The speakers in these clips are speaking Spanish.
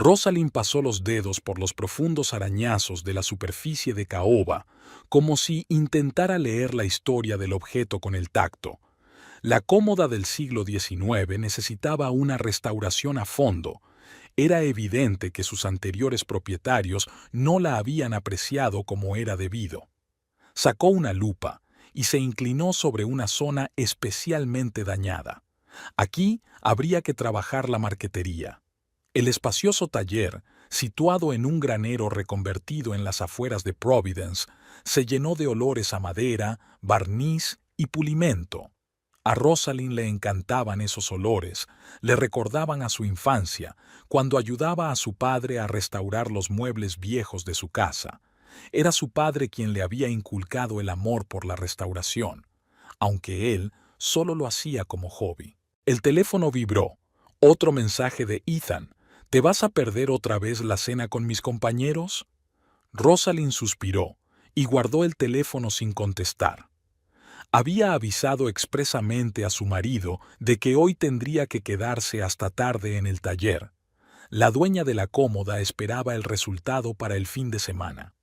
Rosalind pasó los dedos por los profundos arañazos de la superficie de caoba, como si intentara leer la historia del objeto con el tacto. La cómoda del siglo XIX necesitaba una restauración a fondo. Era evidente que sus anteriores propietarios no la habían apreciado como era debido. Sacó una lupa y se inclinó sobre una zona especialmente dañada. Aquí habría que trabajar la marquetería. El espacioso taller, situado en un granero reconvertido en las afueras de Providence, se llenó de olores a madera, barniz y pulimento. A Rosalind le encantaban esos olores, le recordaban a su infancia, cuando ayudaba a su padre a restaurar los muebles viejos de su casa. Era su padre quien le había inculcado el amor por la restauración, aunque él solo lo hacía como hobby. El teléfono vibró. Otro mensaje de Ethan. ¿Te vas a perder otra vez la cena con mis compañeros? Rosalind suspiró y guardó el teléfono sin contestar. Había avisado expresamente a su marido de que hoy tendría que quedarse hasta tarde en el taller. La dueña de la cómoda esperaba el resultado para el fin de semana.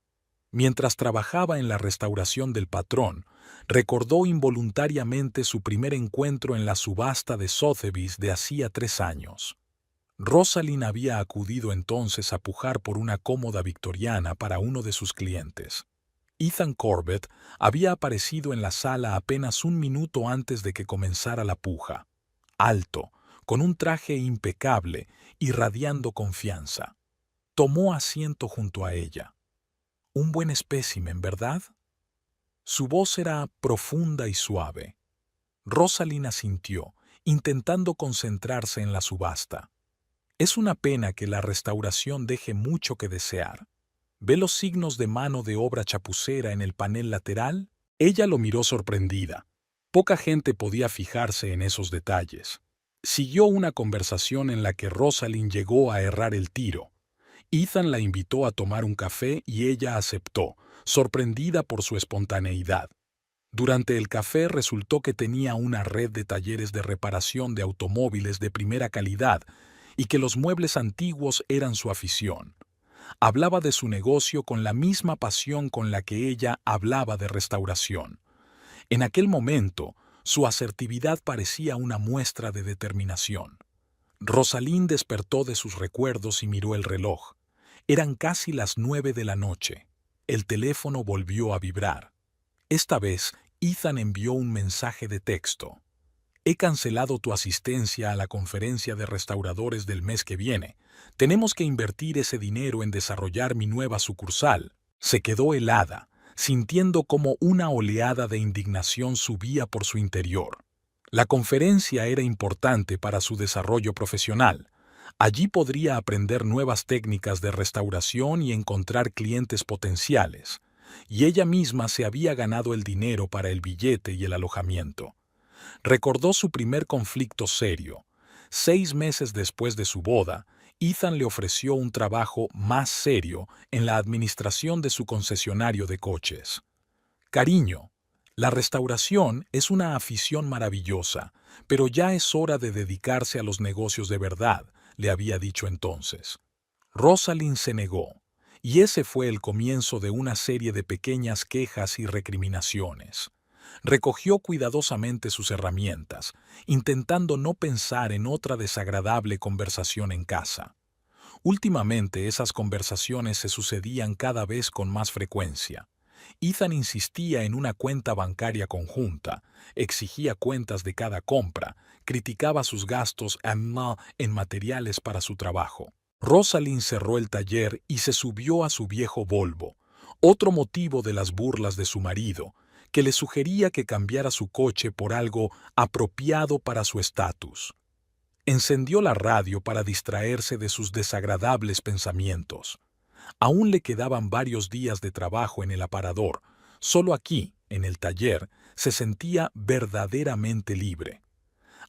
Mientras trabajaba en la restauración del patrón, recordó involuntariamente su primer encuentro en la subasta de Sotheby's de hacía 3 años. Rosalind había acudido entonces a pujar por una cómoda victoriana para uno de sus clientes. Ethan Corbett había aparecido en la sala apenas un minuto antes de que comenzara la puja. Alto, con un traje impecable, irradiando confianza. Tomó asiento junto a ella. Un buen espécimen, ¿verdad? Su voz era profunda y suave. Rosalind asintió, intentando concentrarse en la subasta. Es una pena que la restauración deje mucho que desear. ¿Ve los signos de mano de obra chapucera en el panel lateral? Ella lo miró sorprendida. Poca gente podía fijarse en esos detalles. Siguió una conversación en la que Rosalind llegó a errar el tiro. Ethan la invitó a tomar un café y ella aceptó, sorprendida por su espontaneidad. Durante el café resultó que tenía una red de talleres de reparación de automóviles de primera calidad y que los muebles antiguos eran su afición. Hablaba de su negocio con la misma pasión con la que ella hablaba de restauración. En aquel momento, su asertividad parecía una muestra de determinación. Rosalind despertó de sus recuerdos y miró el reloj. Eran casi las 9 de la noche. El teléfono volvió a vibrar. Esta vez, Ethan envió un mensaje de texto. He cancelado tu asistencia a la conferencia de restauradores del mes que viene. Tenemos que invertir ese dinero en desarrollar mi nueva sucursal. Se quedó helada, sintiendo como una oleada de indignación subía por su interior. La conferencia era importante para su desarrollo profesional. Allí podría aprender nuevas técnicas de restauración y encontrar clientes potenciales. Y ella misma se había ganado el dinero para el billete y el alojamiento. Recordó su primer conflicto serio. 6 meses después de su boda, Ethan le ofreció un trabajo más serio en la administración de su concesionario de coches. Cariño, la restauración es una afición maravillosa, pero ya es hora de dedicarse a los negocios de verdad, le había dicho entonces. Rosalind se negó, y ese fue el comienzo de una serie de pequeñas quejas y recriminaciones. Recogió cuidadosamente sus herramientas, intentando no pensar en otra desagradable conversación en casa. Últimamente esas conversaciones se sucedían cada vez con más frecuencia. Ethan insistía en una cuenta bancaria conjunta, exigía cuentas de cada compra, criticaba sus gastos en materiales para su trabajo. Rosalind cerró el taller y se subió a su viejo Volvo, otro motivo de las burlas de su marido, que le sugería que cambiara su coche por algo apropiado para su estatus. Encendió la radio para distraerse de sus desagradables pensamientos. Aún le quedaban varios días de trabajo en el aparador. Solo aquí, en el taller, se sentía verdaderamente libre.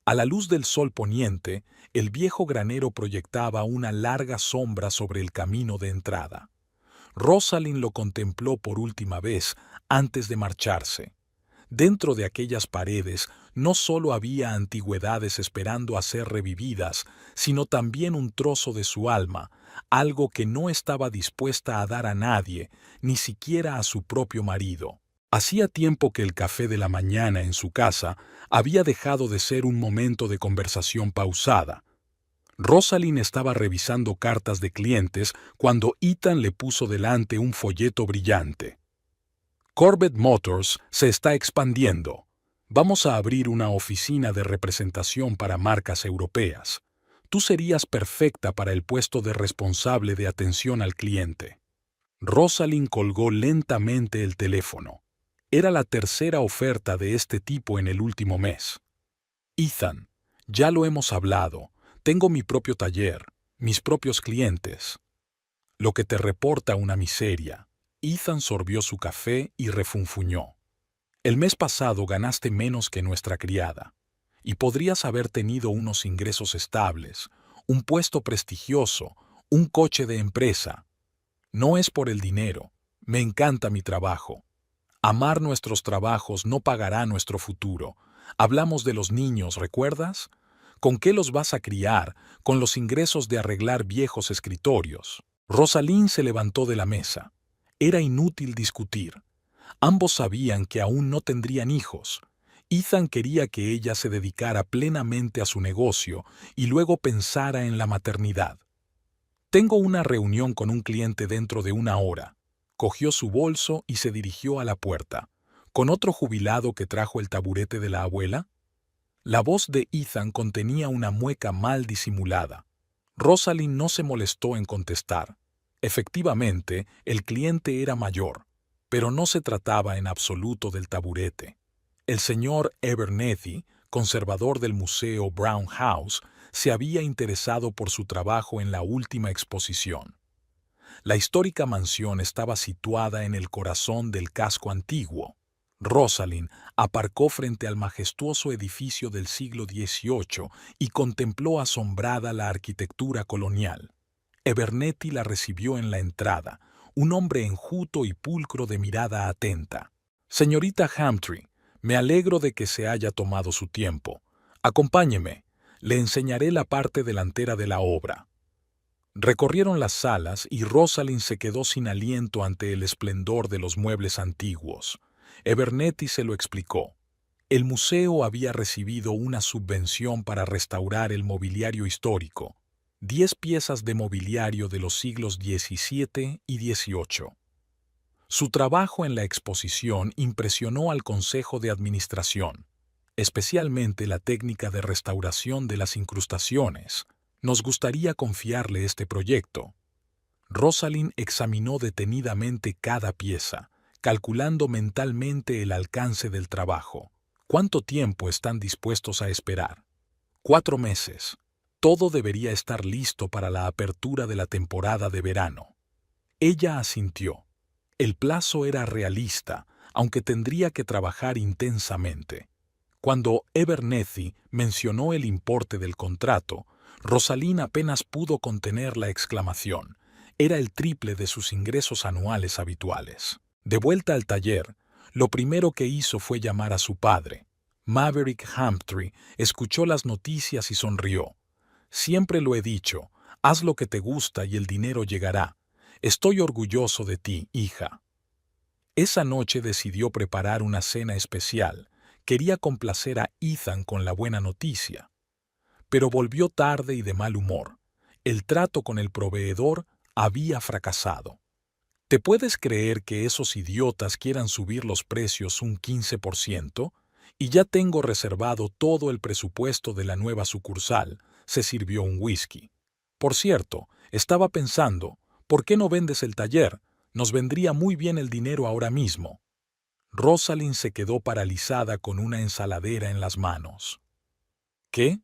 A la luz del sol poniente, el viejo granero proyectaba una larga sombra sobre el camino de entrada. Rosalind lo contempló por última vez antes de marcharse. Dentro de aquellas paredes no solo había antigüedades esperando a ser revividas, sino también un trozo de su alma, algo que no estaba dispuesta a dar a nadie, ni siquiera a su propio marido. Hacía tiempo que el café de la mañana en su casa había dejado de ser un momento de conversación pausada. Rosalind estaba revisando cartas de clientes cuando Ethan le puso delante un folleto brillante. Corbett Motors se está expandiendo. Vamos a abrir una oficina de representación para marcas europeas. Tú serías perfecta para el puesto de responsable de atención al cliente. Rosalind colgó lentamente el teléfono. Era la tercera oferta de este tipo en el último mes. Ethan, ya lo hemos hablado. Tengo mi propio taller, mis propios clientes. Lo que te reporta una miseria. Ethan sorbió su café y refunfuñó. El mes pasado ganaste menos que nuestra criada, y podrías haber tenido unos ingresos estables, un puesto prestigioso, un coche de empresa. No es por el dinero. Me encanta mi trabajo. Amar nuestros trabajos no pagará nuestro futuro. Hablamos de los niños, ¿recuerdas? ¿Con qué los vas a criar? Con los ingresos de arreglar viejos escritorios. Rosalind se levantó de la mesa. Era inútil discutir. Ambos sabían que aún no tendrían hijos. Ethan quería que ella se dedicara plenamente a su negocio y luego pensara en la maternidad. Tengo una reunión con un cliente dentro de una hora. Cogió su bolso y se dirigió a la puerta. ¿Con otro jubilado que trajo el taburete de la abuela? La voz de Ethan contenía una mueca mal disimulada. Rosalind no se molestó en contestar. Efectivamente, el cliente era mayor, pero no se trataba en absoluto del taburete. El señor Abernethy, conservador del Museo Brown House, se había interesado por su trabajo en la última exposición. La histórica mansión estaba situada en el corazón del casco antiguo. Rosalind aparcó frente al majestuoso edificio del siglo XVIII y contempló asombrada la arquitectura colonial. Abernethy la recibió en la entrada, un hombre enjuto y pulcro de mirada atenta. «Señorita Hamtree, me alegro de que se haya tomado su tiempo. Acompáñeme, le enseñaré la parte delantera de la obra». Recorrieron las salas y Rosalind se quedó sin aliento ante el esplendor de los muebles antiguos. Abernethy se lo explicó. El museo había recibido una subvención para restaurar el mobiliario histórico, 10 piezas de mobiliario de los siglos XVII y XVIII. Su trabajo en la exposición impresionó al Consejo de Administración, especialmente la técnica de restauración de las incrustaciones. Nos gustaría confiarle este proyecto. Rosalind examinó detenidamente cada pieza, calculando mentalmente el alcance del trabajo. ¿Cuánto tiempo están dispuestos a esperar? 4 meses. Todo debería estar listo para la apertura de la temporada de verano. Ella asintió. El plazo era realista, aunque tendría que trabajar intensamente. Cuando Abernethy mencionó el importe del contrato, Rosalind apenas pudo contener la exclamación. Era el triple de sus ingresos anuales habituales. De vuelta al taller, lo primero que hizo fue llamar a su padre. Maverick Hamtree escuchó las noticias y sonrió. «Siempre lo he dicho, haz lo que te gusta y el dinero llegará. Estoy orgulloso de ti, hija». Esa noche decidió preparar una cena especial. Quería complacer a Ethan con la buena noticia. Pero volvió tarde y de mal humor. El trato con el proveedor había fracasado. ¿Te puedes creer que esos idiotas quieran subir los precios un 15%? Y ya tengo reservado todo el presupuesto de la nueva sucursal. Se sirvió un whisky. Por cierto, estaba pensando, ¿por qué no vendes el taller? Nos vendría muy bien el dinero ahora mismo. Rosalind se quedó paralizada con una ensaladera en las manos. ¿Qué?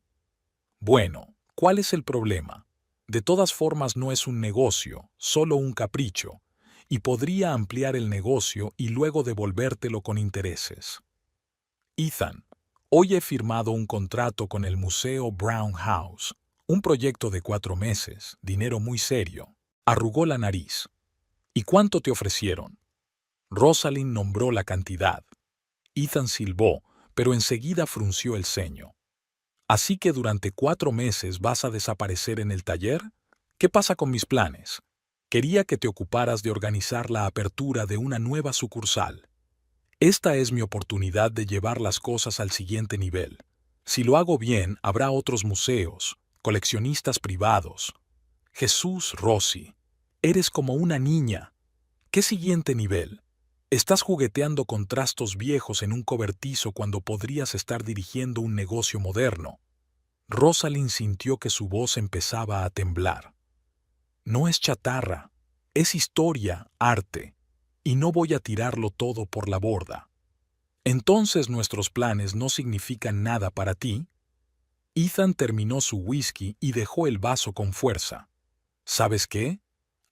Bueno, ¿cuál es el problema? De todas formas no es un negocio, solo un capricho, y podría ampliar el negocio y luego devolvértelo con intereses. Ethan, hoy he firmado un contrato con el Museo Brown House, un proyecto de 4 meses, dinero muy serio. Arrugó la nariz. ¿Y cuánto te ofrecieron? Rosalind nombró la cantidad. Ethan silbó, pero enseguida frunció el ceño. ¿Así que durante 4 meses vas a desaparecer en el taller? ¿Qué pasa con mis planes? Quería que te ocuparas de organizar la apertura de una nueva sucursal. Esta es mi oportunidad de llevar las cosas al siguiente nivel. Si lo hago bien, habrá otros museos, coleccionistas privados. Jesús, Rosy, eres como una niña. ¿Qué siguiente nivel? Estás jugueteando con trastos viejos en un cobertizo cuando podrías estar dirigiendo un negocio moderno. Rosalind sintió que su voz empezaba a temblar. No es chatarra, es historia, arte, y no voy a tirarlo todo por la borda. ¿Entonces nuestros planes no significan nada para ti? Ethan terminó su whisky y dejó el vaso con fuerza. ¿Sabes qué?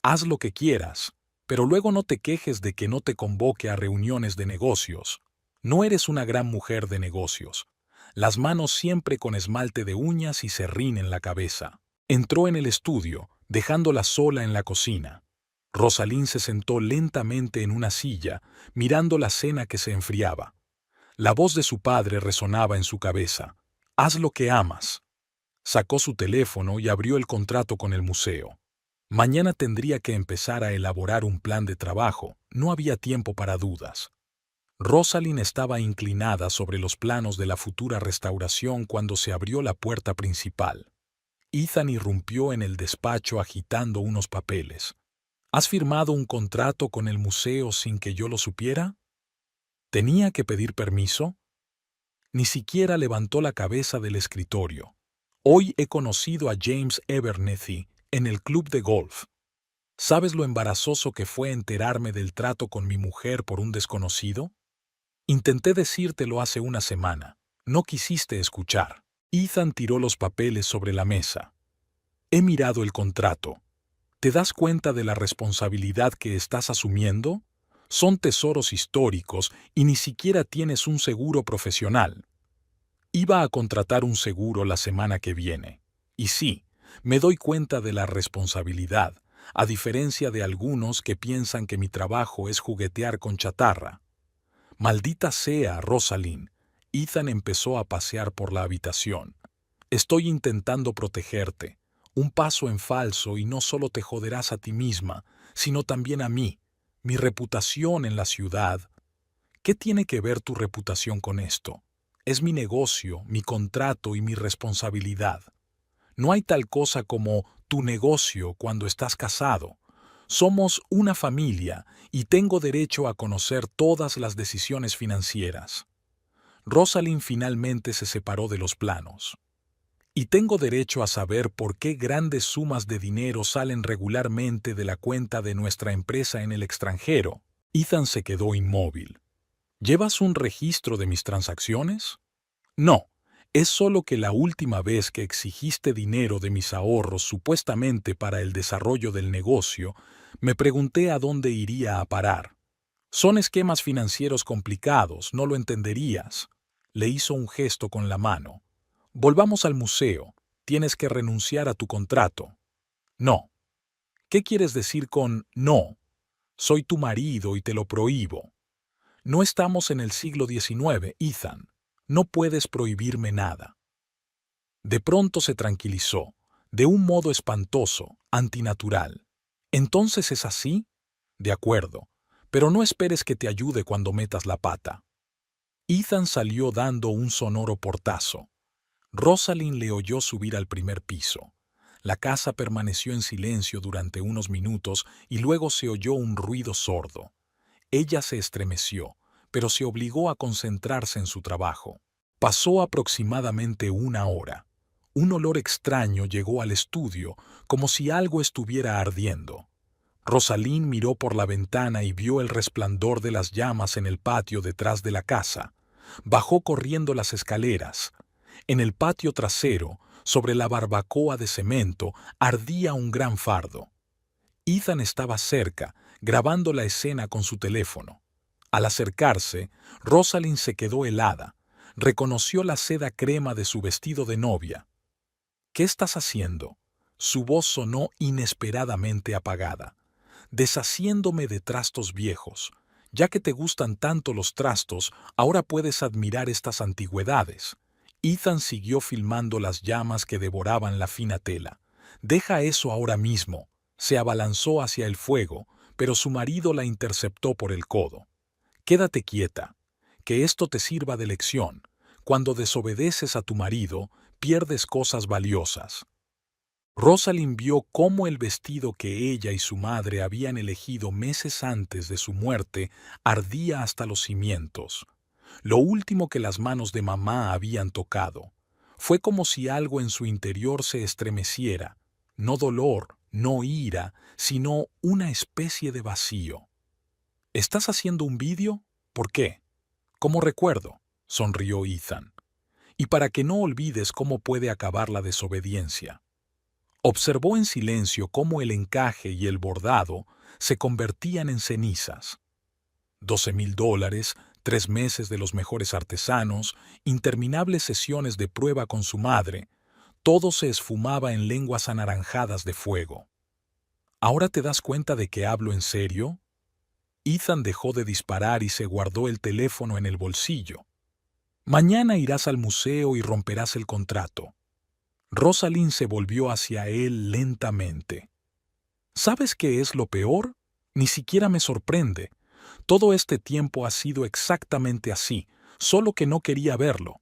Haz lo que quieras, pero luego no te quejes de que no te convoque a reuniones de negocios. No eres una gran mujer de negocios. Las manos siempre con esmalte de uñas y serrín en la cabeza. Entró en el estudio, dejándola sola en la cocina. Rosalind se sentó lentamente en una silla, mirando la cena que se enfriaba. La voz de su padre resonaba en su cabeza. Haz lo que amas. Sacó su teléfono y abrió el contrato con el museo. Mañana tendría que empezar a elaborar un plan de trabajo, no había tiempo para dudas. Rosalind estaba inclinada sobre los planos de la futura restauración cuando se abrió la puerta principal. Ethan irrumpió en el despacho agitando unos papeles. ¿Has firmado un contrato con el museo sin que yo lo supiera? ¿Tenía que pedir permiso? Ni siquiera levantó la cabeza del escritorio. Hoy he conocido a James Abernethy en el club de golf. ¿Sabes lo embarazoso que fue enterarme del trato con mi mujer por un desconocido? Intenté decírtelo hace una semana. No quisiste escuchar. Ethan tiró los papeles sobre la mesa. He mirado el contrato. ¿Te das cuenta de la responsabilidad que estás asumiendo? Son tesoros históricos y ni siquiera tienes un seguro profesional. Iba a contratar un seguro la semana que viene. Y sí, me doy cuenta de la responsabilidad, a diferencia de algunos que piensan que mi trabajo es juguetear con chatarra. Maldita sea, Rosalind. Ethan empezó a pasear por la habitación. Estoy intentando protegerte. Un paso en falso y no solo te joderás a ti misma, sino también a mí, mi reputación en la ciudad. ¿Qué tiene que ver tu reputación con esto? Es mi negocio, mi contrato y mi responsabilidad. No hay tal cosa como tu negocio cuando estás casado. Somos una familia y tengo derecho a conocer todas las decisiones financieras. Rosalind finalmente se separó de los planos. Y tengo derecho a saber por qué grandes sumas de dinero salen regularmente de la cuenta de nuestra empresa en el extranjero. Ethan se quedó inmóvil. ¿Llevas un registro de mis transacciones? No, es solo que la última vez que exigiste dinero de mis ahorros supuestamente para el desarrollo del negocio, me pregunté a dónde iría a parar. Son esquemas financieros complicados, no lo entenderías. Le hizo un gesto con la mano. Volvamos al museo. Tienes que renunciar a tu contrato. No. ¿Qué quieres decir con no? Soy tu marido y te lo prohíbo. No estamos en el siglo XIX, Ethan. No puedes prohibirme nada. De pronto se tranquilizó, de un modo espantoso, antinatural. ¿Entonces es así? De acuerdo, pero no esperes que te ayude cuando metas la pata. Ethan salió dando un sonoro portazo. Rosalind le oyó subir al primer piso. La casa permaneció en silencio durante unos minutos y luego se oyó un ruido sordo. Ella se estremeció, pero se obligó a concentrarse en su trabajo. Pasó aproximadamente 1 hora. Un olor extraño llegó al estudio, como si algo estuviera ardiendo. Rosalind miró por la ventana y vio el resplandor de las llamas en el patio detrás de la casa. Bajó corriendo las escaleras. En el patio trasero, sobre la barbacoa de cemento, ardía un gran fardo. Ethan estaba cerca, grabando la escena con su teléfono. Al acercarse, Rosalind se quedó helada. Reconoció la seda crema de su vestido de novia. ¿Qué estás haciendo? Su voz sonó inesperadamente apagada. Deshaciéndome de trastos viejos. Ya que te gustan tanto los trastos, ahora puedes admirar estas antigüedades. Ethan siguió filmando las llamas que devoraban la fina tela. Deja eso ahora mismo. Se abalanzó hacia el fuego, pero su marido la interceptó por el codo. Quédate quieta. Que esto te sirva de lección. Cuando desobedeces a tu marido, pierdes cosas valiosas. Rosalind vio cómo el vestido que ella y su madre habían elegido meses antes de su muerte ardía hasta los cimientos. Lo último que las manos de mamá habían tocado. Fue como si algo en su interior se estremeciera. No dolor, no ira, sino una especie de vacío. ¿Estás haciendo un vídeo? ¿Por qué? Como recuerdo, sonrió Ethan. Y para que no olvides cómo puede acabar la desobediencia. Observó en silencio cómo el encaje y el bordado se convertían en cenizas. $12,000, 3 meses de los mejores artesanos, interminables sesiones de prueba con su madre, todo se esfumaba en lenguas anaranjadas de fuego. ¿Ahora te das cuenta de que hablo en serio? Ethan dejó de disparar y se guardó el teléfono en el bolsillo. Mañana irás al museo y romperás el contrato. Rosalind se volvió hacia él lentamente. ¿Sabes qué es lo peor? Ni siquiera me sorprende. Todo este tiempo ha sido exactamente así, solo que no quería verlo.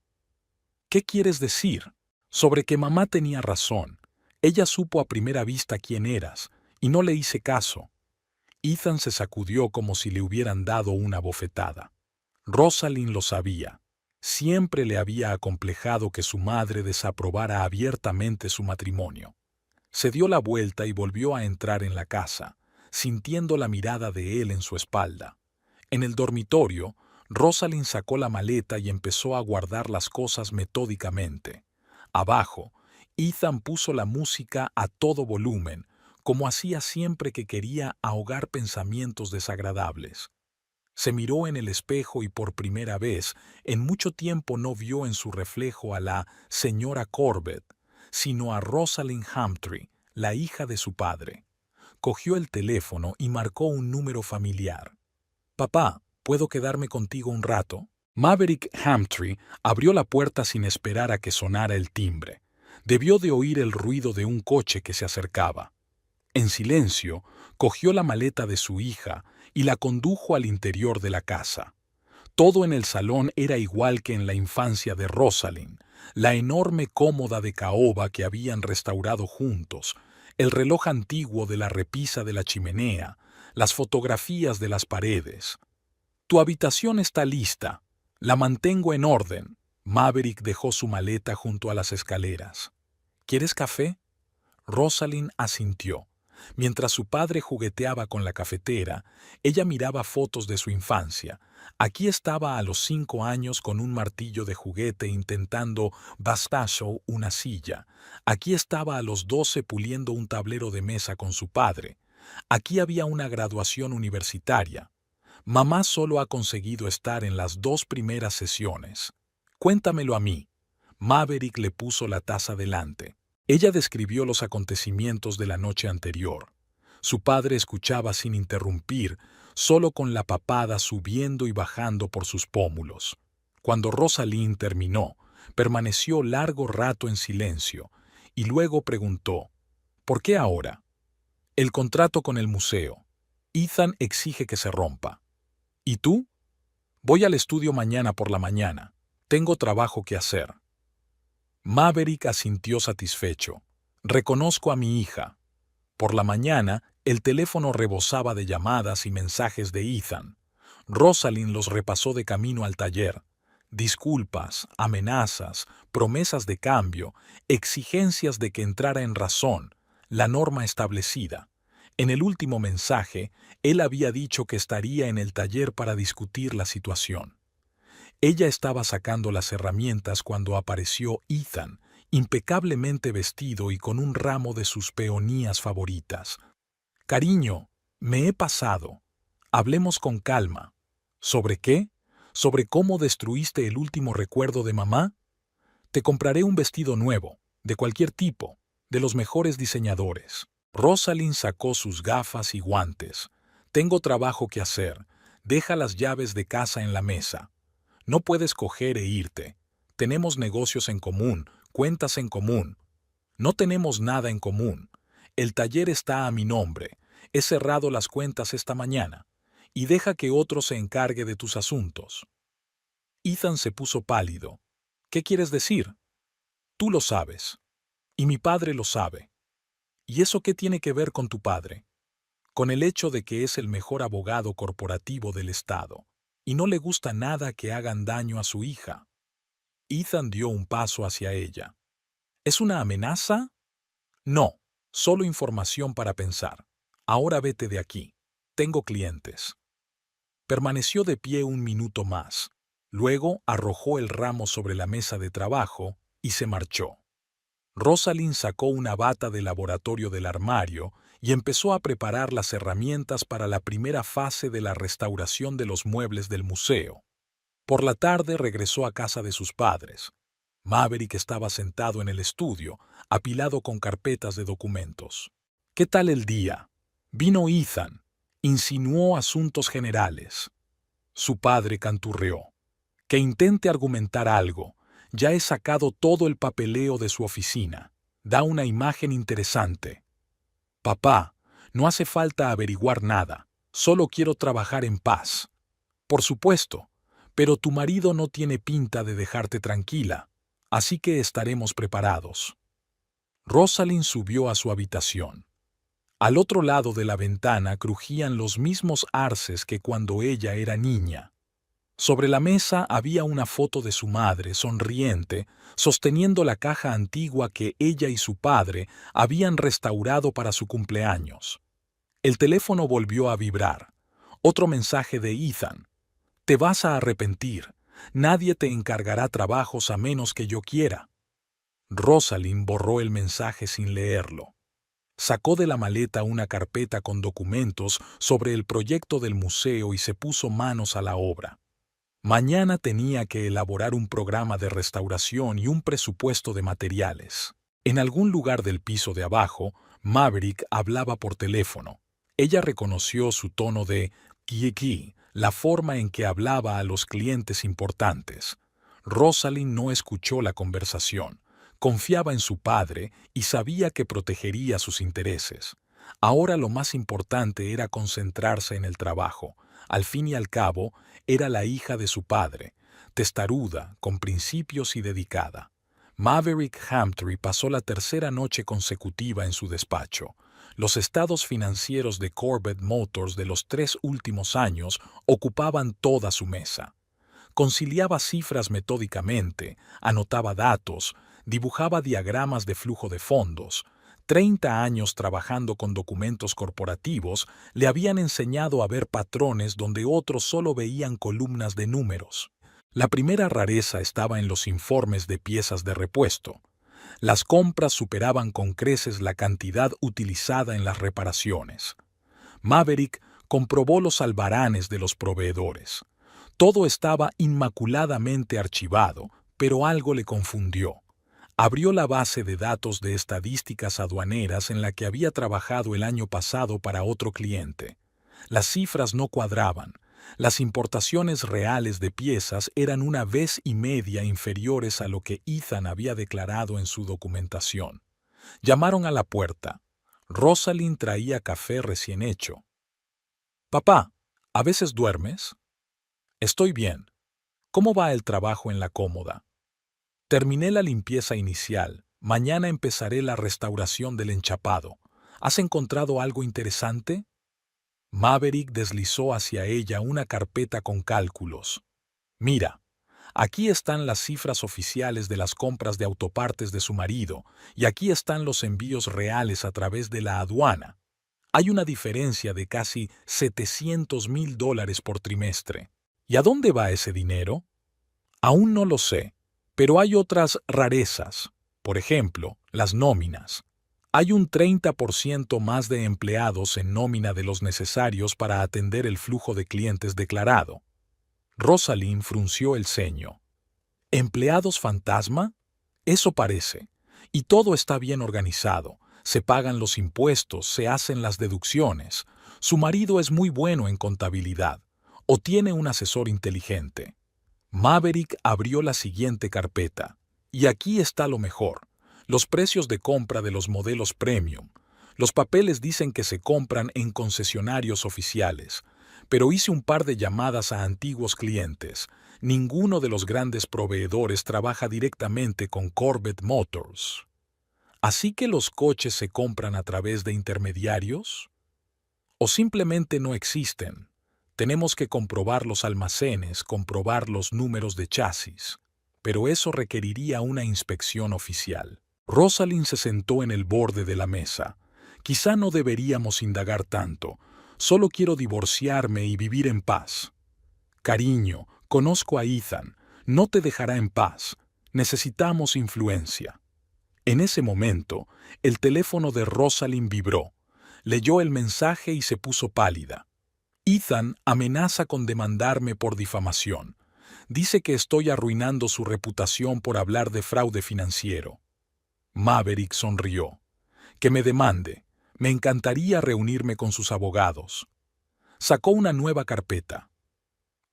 ¿Qué quieres decir? Sobre que mamá tenía razón. Ella supo a primera vista quién eras, y no le hice caso. Ethan se sacudió como si le hubieran dado una bofetada. Rosalind lo sabía. Siempre le había acomplejado que su madre desaprobara abiertamente su matrimonio. Se dio la vuelta y volvió a entrar en la casa, sintiendo la mirada de él en su espalda. En el dormitorio, Rosalind sacó la maleta y empezó a guardar las cosas metódicamente. Abajo, Ethan puso la música a todo volumen, como hacía siempre que quería ahogar pensamientos desagradables. Se miró en el espejo y por primera vez en mucho tiempo no vio en su reflejo a la señora Corbett, sino a Rosalind Hamtree, la hija de su padre. Cogió el teléfono y marcó un número familiar. «Papá, ¿puedo quedarme contigo un rato?» Maverick Hamtree abrió la puerta sin esperar a que sonara el timbre. Debió de oír el ruido de un coche que se acercaba. En silencio, cogió la maleta de su hija y la condujo al interior de la casa. Todo en el salón era igual que en la infancia de Rosalind, la enorme cómoda de caoba que habían restaurado juntos, el reloj antiguo de la repisa de la chimenea, las fotografías de las paredes. «Tu habitación está lista. La mantengo en orden». Maverick dejó su maleta junto a las escaleras. «¿Quieres café?» Rosalind asintió. Mientras su padre jugueteaba con la cafetera, ella miraba fotos de su infancia. Aquí estaba a los 5 años con un martillo de juguete intentando bastazo una silla. Aquí estaba a los 12 puliendo un tablero de mesa con su padre. Aquí había una graduación universitaria. Mamá solo ha conseguido estar en las 2 primeras sesiones. Cuéntamelo a mí. Maverick le puso la taza delante. Ella describió los acontecimientos de la noche anterior. Su padre escuchaba sin interrumpir, solo con la papada subiendo y bajando por sus pómulos. Cuando Rosalind terminó, permaneció largo rato en silencio y luego preguntó, «¿Por qué ahora?» «El contrato con el museo. Ethan exige que se rompa». «¿Y tú?» «Voy al estudio mañana por la mañana. Tengo trabajo que hacer». Maverick asintió satisfecho. «Reconozco a mi hija». Por la mañana, el teléfono rebosaba de llamadas y mensajes de Ethan. Rosalind los repasó de camino al taller. Disculpas, amenazas, promesas de cambio, exigencias de que entrara en razón, la norma establecida. En el último mensaje, él había dicho que estaría en el taller para discutir la situación. Ella estaba sacando las herramientas cuando apareció Ethan, impecablemente vestido y con un ramo de sus peonías favoritas. «Cariño, me he pasado. Hablemos con calma». «¿Sobre qué? ¿Sobre cómo destruiste el último recuerdo de mamá?» «Te compraré un vestido nuevo, de cualquier tipo, de los mejores diseñadores». Rosalind sacó sus gafas y guantes. «Tengo trabajo que hacer. Deja las llaves de casa en la mesa. No puedes coger e irte. Tenemos negocios en común, cuentas en común. No tenemos nada en común. El taller está a mi nombre. He cerrado las cuentas esta mañana. Y deja que otro se encargue de tus asuntos. Ethan se puso pálido. ¿Qué quieres decir? Tú lo sabes. Y mi padre lo sabe. ¿Y eso qué tiene que ver con tu padre? Con el hecho de que es el mejor abogado corporativo del estado, y no le gusta nada que hagan daño a su hija. Ethan dio un paso hacia ella. ¿Es una amenaza? No, solo información para pensar. Ahora vete de aquí. Tengo clientes. Permaneció de pie un minuto más. Luego arrojó el ramo sobre la mesa de trabajo y se marchó. Rosalind sacó una bata de laboratorio del armario y empezó a preparar las herramientas para la primera fase de la restauración de los muebles del museo. Por la tarde regresó a casa de sus padres. Maverick estaba sentado en el estudio, apilado con carpetas de documentos. ¿Qué tal el día? Vino Ethan. Insinuó asuntos generales. Su padre canturreó. Que intente argumentar algo. Ya he sacado todo el papeleo de su oficina. Da una imagen interesante. Papá, no hace falta averiguar nada. Solo quiero trabajar en paz. Por supuesto, pero tu marido no tiene pinta de dejarte tranquila, así que estaremos preparados. Rosalind subió a su habitación. Al otro lado de la ventana crujían los mismos arces que cuando ella era niña. Sobre la mesa había una foto de su madre, sonriente, sosteniendo la caja antigua que ella y su padre habían restaurado para su cumpleaños. El teléfono volvió a vibrar. Otro mensaje de Ethan. Te vas a arrepentir. Nadie te encargará trabajos a menos que yo quiera. Rosalind borró el mensaje sin leerlo. Sacó de la maleta una carpeta con documentos sobre el proyecto del museo y se puso manos a la obra. Mañana tenía que elaborar un programa de restauración y un presupuesto de materiales. En algún lugar del piso de abajo, Maverick hablaba por teléfono. Ella reconoció su tono de "ki", la forma en que hablaba a los clientes importantes. Rosalind no escuchó la conversación. Confiaba en su padre y sabía que protegería sus intereses. Ahora lo más importante era concentrarse en el trabajo. Al fin y al cabo, era la hija de su padre, testaruda, con principios y dedicada. Maverick Hamtree pasó la tercera noche consecutiva en su despacho. Los estados financieros de Corvette Motors de los 3 últimos años ocupaban toda su mesa. Conciliaba cifras metódicamente, anotaba datos, dibujaba diagramas de flujo de fondos. 30 años trabajando con documentos corporativos le habían enseñado a ver patrones donde otros solo veían columnas de números. La primera rareza estaba en los informes de piezas de repuesto. Las compras superaban con creces la cantidad utilizada en las reparaciones. Maverick comprobó los albaranes de los proveedores. Todo estaba inmaculadamente archivado, pero algo le confundió. Abrió la base de datos de estadísticas aduaneras en la que había trabajado el año pasado para otro cliente. Las cifras no cuadraban. Las importaciones reales de piezas eran 1,5 veces inferiores a lo que Ethan había declarado en su documentación. Llamaron a la puerta. Rosalind traía café recién hecho. «Papá, ¿a veces duermes?» «Estoy bien. ¿Cómo va el trabajo en la cómoda?» «Terminé la limpieza inicial. Mañana empezaré la restauración del enchapado. ¿Has encontrado algo interesante?» Maverick deslizó hacia ella una carpeta con cálculos. «Mira, aquí están las cifras oficiales de las compras de autopartes de su marido y aquí están los envíos reales a través de la aduana. Hay una diferencia de casi $700,000 por trimestre. ¿Y a dónde va ese dinero?» «Aún no lo sé, pero hay otras rarezas. Por ejemplo, las nóminas. Hay un 30% más de empleados en nómina de los necesarios para atender el flujo de clientes declarado». Rosalind frunció el ceño. «¿Empleados fantasma? Eso parece. Y todo está bien organizado. Se pagan los impuestos, se hacen las deducciones. Su marido es muy bueno en contabilidad. ¿O tiene un asesor inteligente? Maverick abrió la siguiente carpeta. Y aquí está lo mejor. Los precios de compra de los modelos premium. Los papeles dicen que se compran en concesionarios oficiales, pero hice un par de llamadas a antiguos clientes. Ninguno de los grandes proveedores trabaja directamente con Corvette Motors. ¿Así que los coches se compran a través de intermediarios? ¿O simplemente no existen? Tenemos que comprobar los almacenes, comprobar los números de chasis, pero eso requeriría una inspección oficial. Rosalind se sentó en el borde de la mesa. Quizá no deberíamos indagar tanto. Solo quiero divorciarme y vivir en paz. Cariño, conozco a Ethan. No te dejará en paz. Necesitamos influencia. En ese momento, el teléfono de Rosalind vibró. Leyó el mensaje y se puso pálida. Ethan amenaza con demandarme por difamación. Dice que estoy arruinando su reputación por hablar de fraude financiero. Maverick sonrió. Que me demande. Me encantaría reunirme con sus abogados. Sacó una nueva carpeta.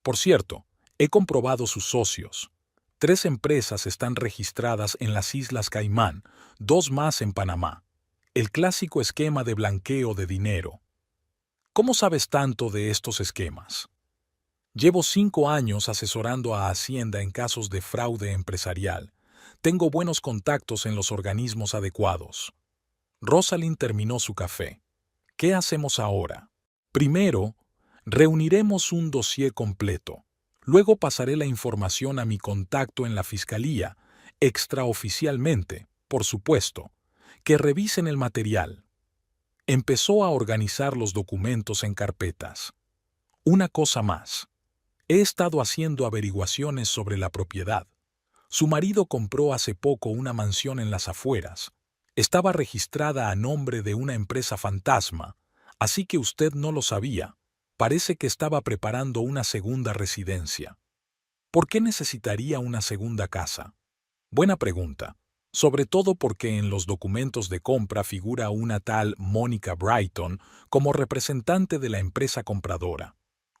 Por cierto, he comprobado sus socios. 3 empresas están registradas en las Islas Caimán, 2 más en Panamá. El clásico esquema de blanqueo de dinero. ¿Cómo sabes tanto de estos esquemas? Llevo 5 años asesorando a Hacienda en casos de fraude empresarial. Tengo buenos contactos en los organismos adecuados. Rosalind terminó su café. ¿Qué hacemos ahora? Primero, reuniremos un dossier completo. Luego pasaré la información a mi contacto en la fiscalía, extraoficialmente, por supuesto, que revisen el material. Empezó a organizar los documentos en carpetas. Una cosa más. He estado haciendo averiguaciones sobre la propiedad. Su marido compró hace poco una mansión en las afueras. Estaba registrada a nombre de una empresa fantasma, así que usted no lo sabía. Parece que estaba preparando una segunda residencia. ¿Por qué necesitaría una segunda casa? Buena pregunta. Sobre todo porque en los documentos de compra figura una tal Mónica Brighton como representante de la empresa compradora,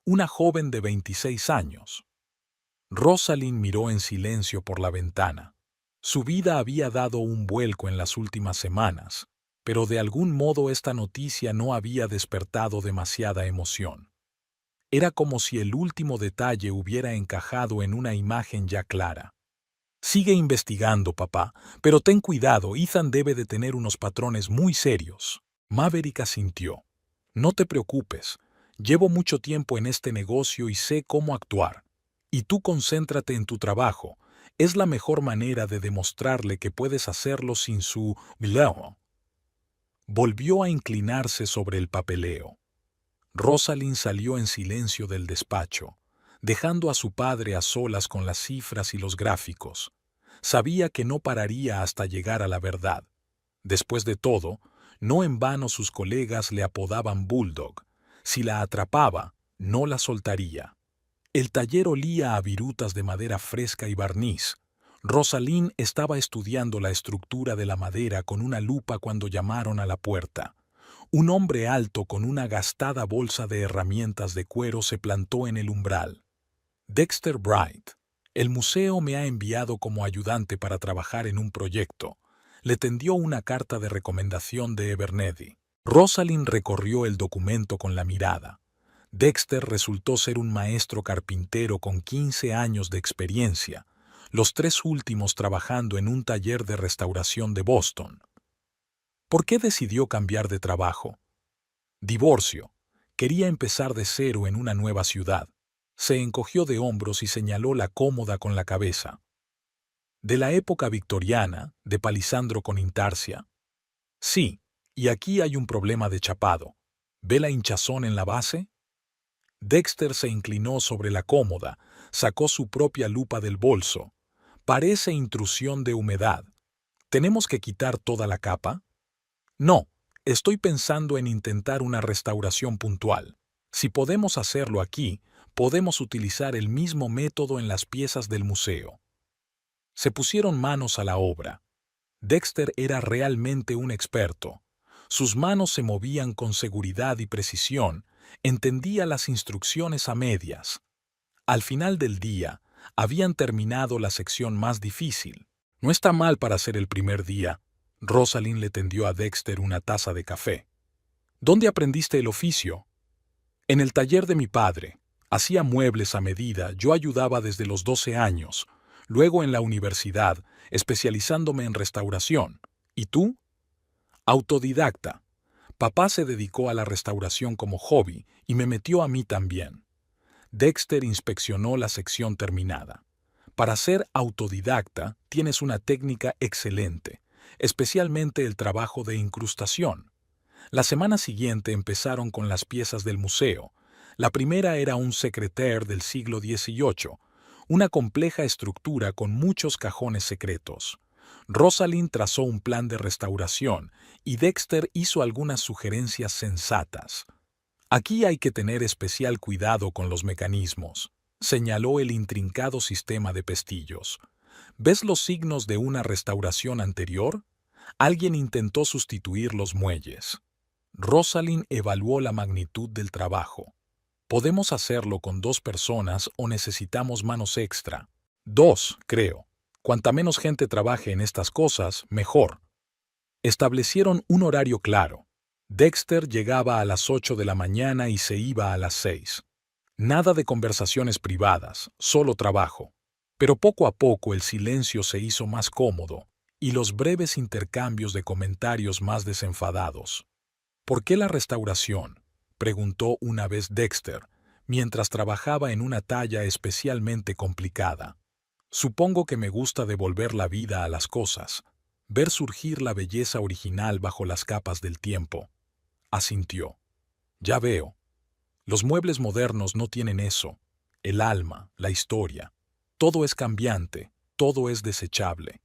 una joven de 26 años. Rosalind miró en silencio por la ventana. Su vida había dado un vuelco en las últimas semanas, pero de algún modo esta noticia no había despertado demasiada emoción. Era como si el último detalle hubiera encajado en una imagen ya clara. Sigue investigando, papá, pero ten cuidado, Ethan debe de tener unos patrones muy serios. Maverick asintió. No te preocupes, llevo mucho tiempo en este negocio y sé cómo actuar. Y tú concéntrate en tu trabajo. Es la mejor manera de demostrarle que puedes hacerlo sin su glao. Volvió a inclinarse sobre el papeleo. Rosalind salió en silencio del despacho, dejando a su padre a solas con las cifras y los gráficos. Sabía que no pararía hasta llegar a la verdad. Después de todo, no en vano sus colegas le apodaban Bulldog. Si la atrapaba, no la soltaría. El taller olía a virutas de madera fresca y barniz. Rosalind estaba estudiando la estructura de la madera con una lupa cuando llamaron a la puerta. Un hombre alto con una gastada bolsa de herramientas de cuero se plantó en el umbral. Dexter Bright. El museo me ha enviado como ayudante para trabajar en un proyecto. Le tendió una carta de recomendación de Abernethy. Rosalind recorrió el documento con la mirada. Dexter resultó ser un maestro carpintero con 15 años de experiencia, los 3 últimos trabajando en un taller de restauración de Boston. ¿Por qué decidió cambiar de trabajo? Divorcio. Quería empezar de cero en una nueva ciudad. Se encogió de hombros y señaló la cómoda con la cabeza. ¿De la época victoriana, de palisandro con intarsia? Sí, y aquí hay un problema de chapado. ¿Ve la hinchazón en la base? Dexter se inclinó sobre la cómoda, sacó su propia lupa del bolso. Parece intrusión de humedad. ¿Tenemos que quitar toda la capa? No, estoy pensando en intentar una restauración puntual. Si podemos hacerlo aquí, podemos utilizar el mismo método en las piezas del museo. Se pusieron manos a la obra. Dexter era realmente un experto. Sus manos se movían con seguridad y precisión, entendía las instrucciones a medias. Al final del día, habían terminado la sección más difícil. No está mal para ser el primer día. Rosalind le tendió a Dexter una taza de café. ¿Dónde aprendiste el oficio? En el taller de mi padre. Hacía muebles a medida, yo ayudaba desde los 12 años. Luego en la universidad, especializándome en restauración. ¿Y tú? Autodidacta. Papá se dedicó a la restauración como hobby y me metió a mí también. Dexter inspeccionó la sección terminada. Para ser autodidacta, tienes una técnica excelente, especialmente el trabajo de incrustación. La semana siguiente empezaron con las piezas del museo. La primera era un secretaire del siglo XVIII, una compleja estructura con muchos cajones secretos. Rosalind trazó un plan de restauración y Dexter hizo algunas sugerencias sensatas. Aquí hay que tener especial cuidado con los mecanismos, señaló el intrincado sistema de pestillos. ¿Ves los signos de una restauración anterior? Alguien intentó sustituir los muelles. Rosalind evaluó la magnitud del trabajo. ¿Podemos hacerlo con 2 personas o necesitamos manos extra? 2, creo. Cuanta menos gente trabaje en estas cosas, mejor. Establecieron un horario claro. Dexter llegaba a las 8 de la mañana y se iba a las 6. Nada de conversaciones privadas, solo trabajo. Pero poco a poco el silencio se hizo más cómodo y los breves intercambios de comentarios más desenfadados. ¿Por qué la restauración?, preguntó una vez Dexter, mientras trabajaba en una talla especialmente complicada. Supongo que me gusta devolver la vida a las cosas, ver surgir la belleza original bajo las capas del tiempo. Asintió. Ya veo. Los muebles modernos no tienen eso. El alma, la historia. Todo es cambiante, todo es desechable.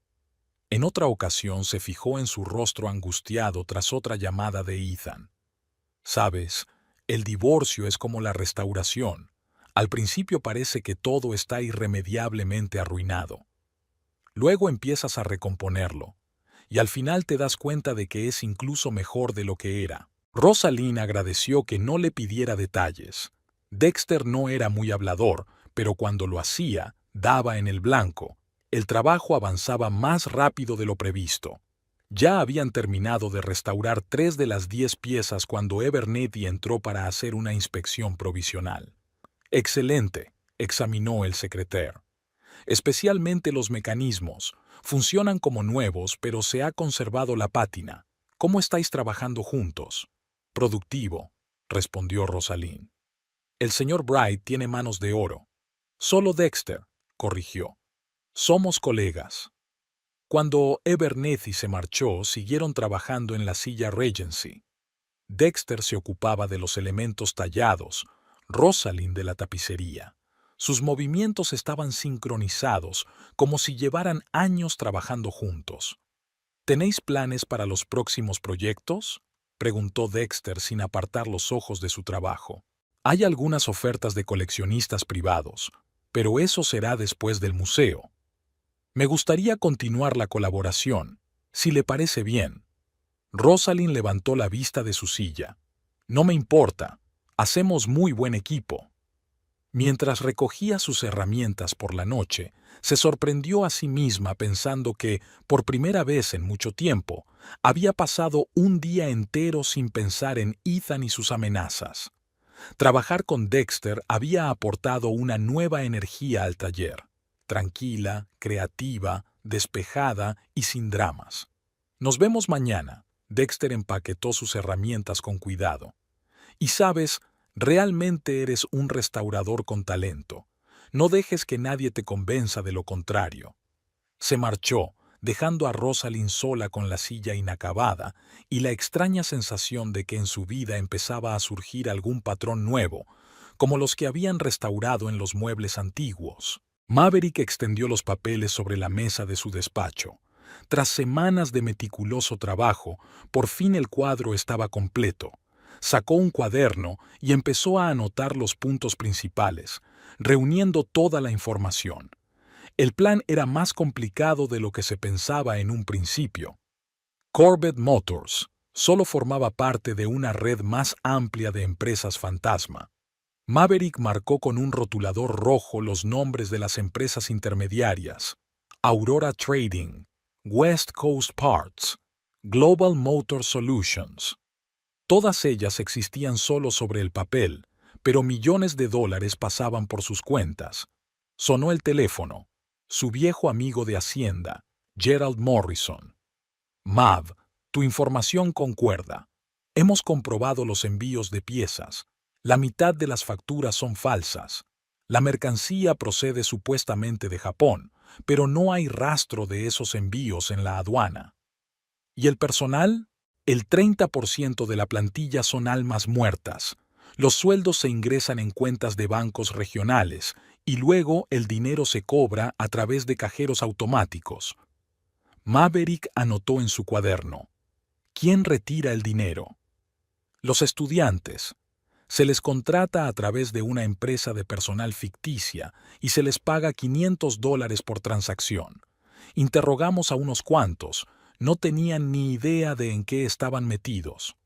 En otra ocasión se fijó en su rostro angustiado tras otra llamada de Ethan. Sabes, el divorcio es como la restauración. Al principio parece que todo está irremediablemente arruinado. Luego empiezas a recomponerlo, y al final te das cuenta de que es incluso mejor de lo que era. Rosalind agradeció que no le pidiera detalles. Dexter no era muy hablador, pero cuando lo hacía, daba en el blanco. El trabajo avanzaba más rápido de lo previsto. Ya habían terminado de restaurar 3 de las 10 piezas cuando Abernethy entró para hacer una inspección provisional. «Excelente», examinó el secretaire. «Especialmente los mecanismos. Funcionan como nuevos, pero se ha conservado la pátina. ¿Cómo estáis trabajando juntos?» «Productivo», respondió Rosalind. «El señor Bright tiene manos de oro». «Solo Dexter», corrigió. «Somos colegas». Cuando Abernethy se marchó, siguieron trabajando en la silla Regency. Dexter se ocupaba de los elementos tallados, Rosalind de la tapicería. Sus movimientos estaban sincronizados, como si llevaran años trabajando juntos. ¿Tenéis planes para los próximos proyectos?, preguntó Dexter sin apartar los ojos de su trabajo. Hay algunas ofertas de coleccionistas privados, pero eso será después del museo. Me gustaría continuar la colaboración, si le parece bien. Rosalind levantó la vista de su silla. No me importa, hacemos muy buen equipo. Mientras recogía sus herramientas por la noche, se sorprendió a sí misma pensando que, por primera vez en mucho tiempo, había pasado un día entero sin pensar en Ethan y sus amenazas. Trabajar con Dexter había aportado una nueva energía al taller, tranquila, creativa, despejada y sin dramas. «Nos vemos mañana», Dexter empaquetó sus herramientas con cuidado. «Y sabes, realmente eres un restaurador con talento. No dejes que nadie te convenza de lo contrario». Se marchó, dejando a Rosalind sola con la silla inacabada y la extraña sensación de que en su vida empezaba a surgir algún patrón nuevo, como los que habían restaurado en los muebles antiguos. Maverick extendió los papeles sobre la mesa de su despacho. Tras semanas de meticuloso trabajo, por fin el cuadro estaba completo. Sacó un cuaderno y empezó a anotar los puntos principales, reuniendo toda la información. El plan era más complicado de lo que se pensaba en un principio. Corvette Motors, Solo formaba parte de una red más amplia de empresas fantasma. Maverick marcó con un rotulador rojo los nombres de las empresas intermediarias: Aurora Trading, West Coast Parts, Global Motor Solutions. Todas ellas existían solo sobre el papel, pero millones de dólares pasaban por sus cuentas. Sonó el teléfono. Su viejo amigo de Hacienda, Gerald Morrison. Mav, tu información concuerda. Hemos comprobado los envíos de piezas. La mitad de las facturas son falsas. La mercancía procede supuestamente de Japón, pero no hay rastro de esos envíos en la aduana. ¿Y el personal? El 30% de la plantilla son almas muertas. Los sueldos se ingresan en cuentas de bancos regionales y luego el dinero se cobra a través de cajeros automáticos. Maverick anotó en su cuaderno: ¿quién retira el dinero? Los estudiantes. Se les contrata a través de una empresa de personal ficticia y se les paga $500 por transacción. Interrogamos a unos cuantos. No tenían ni idea de en qué estaban metidos.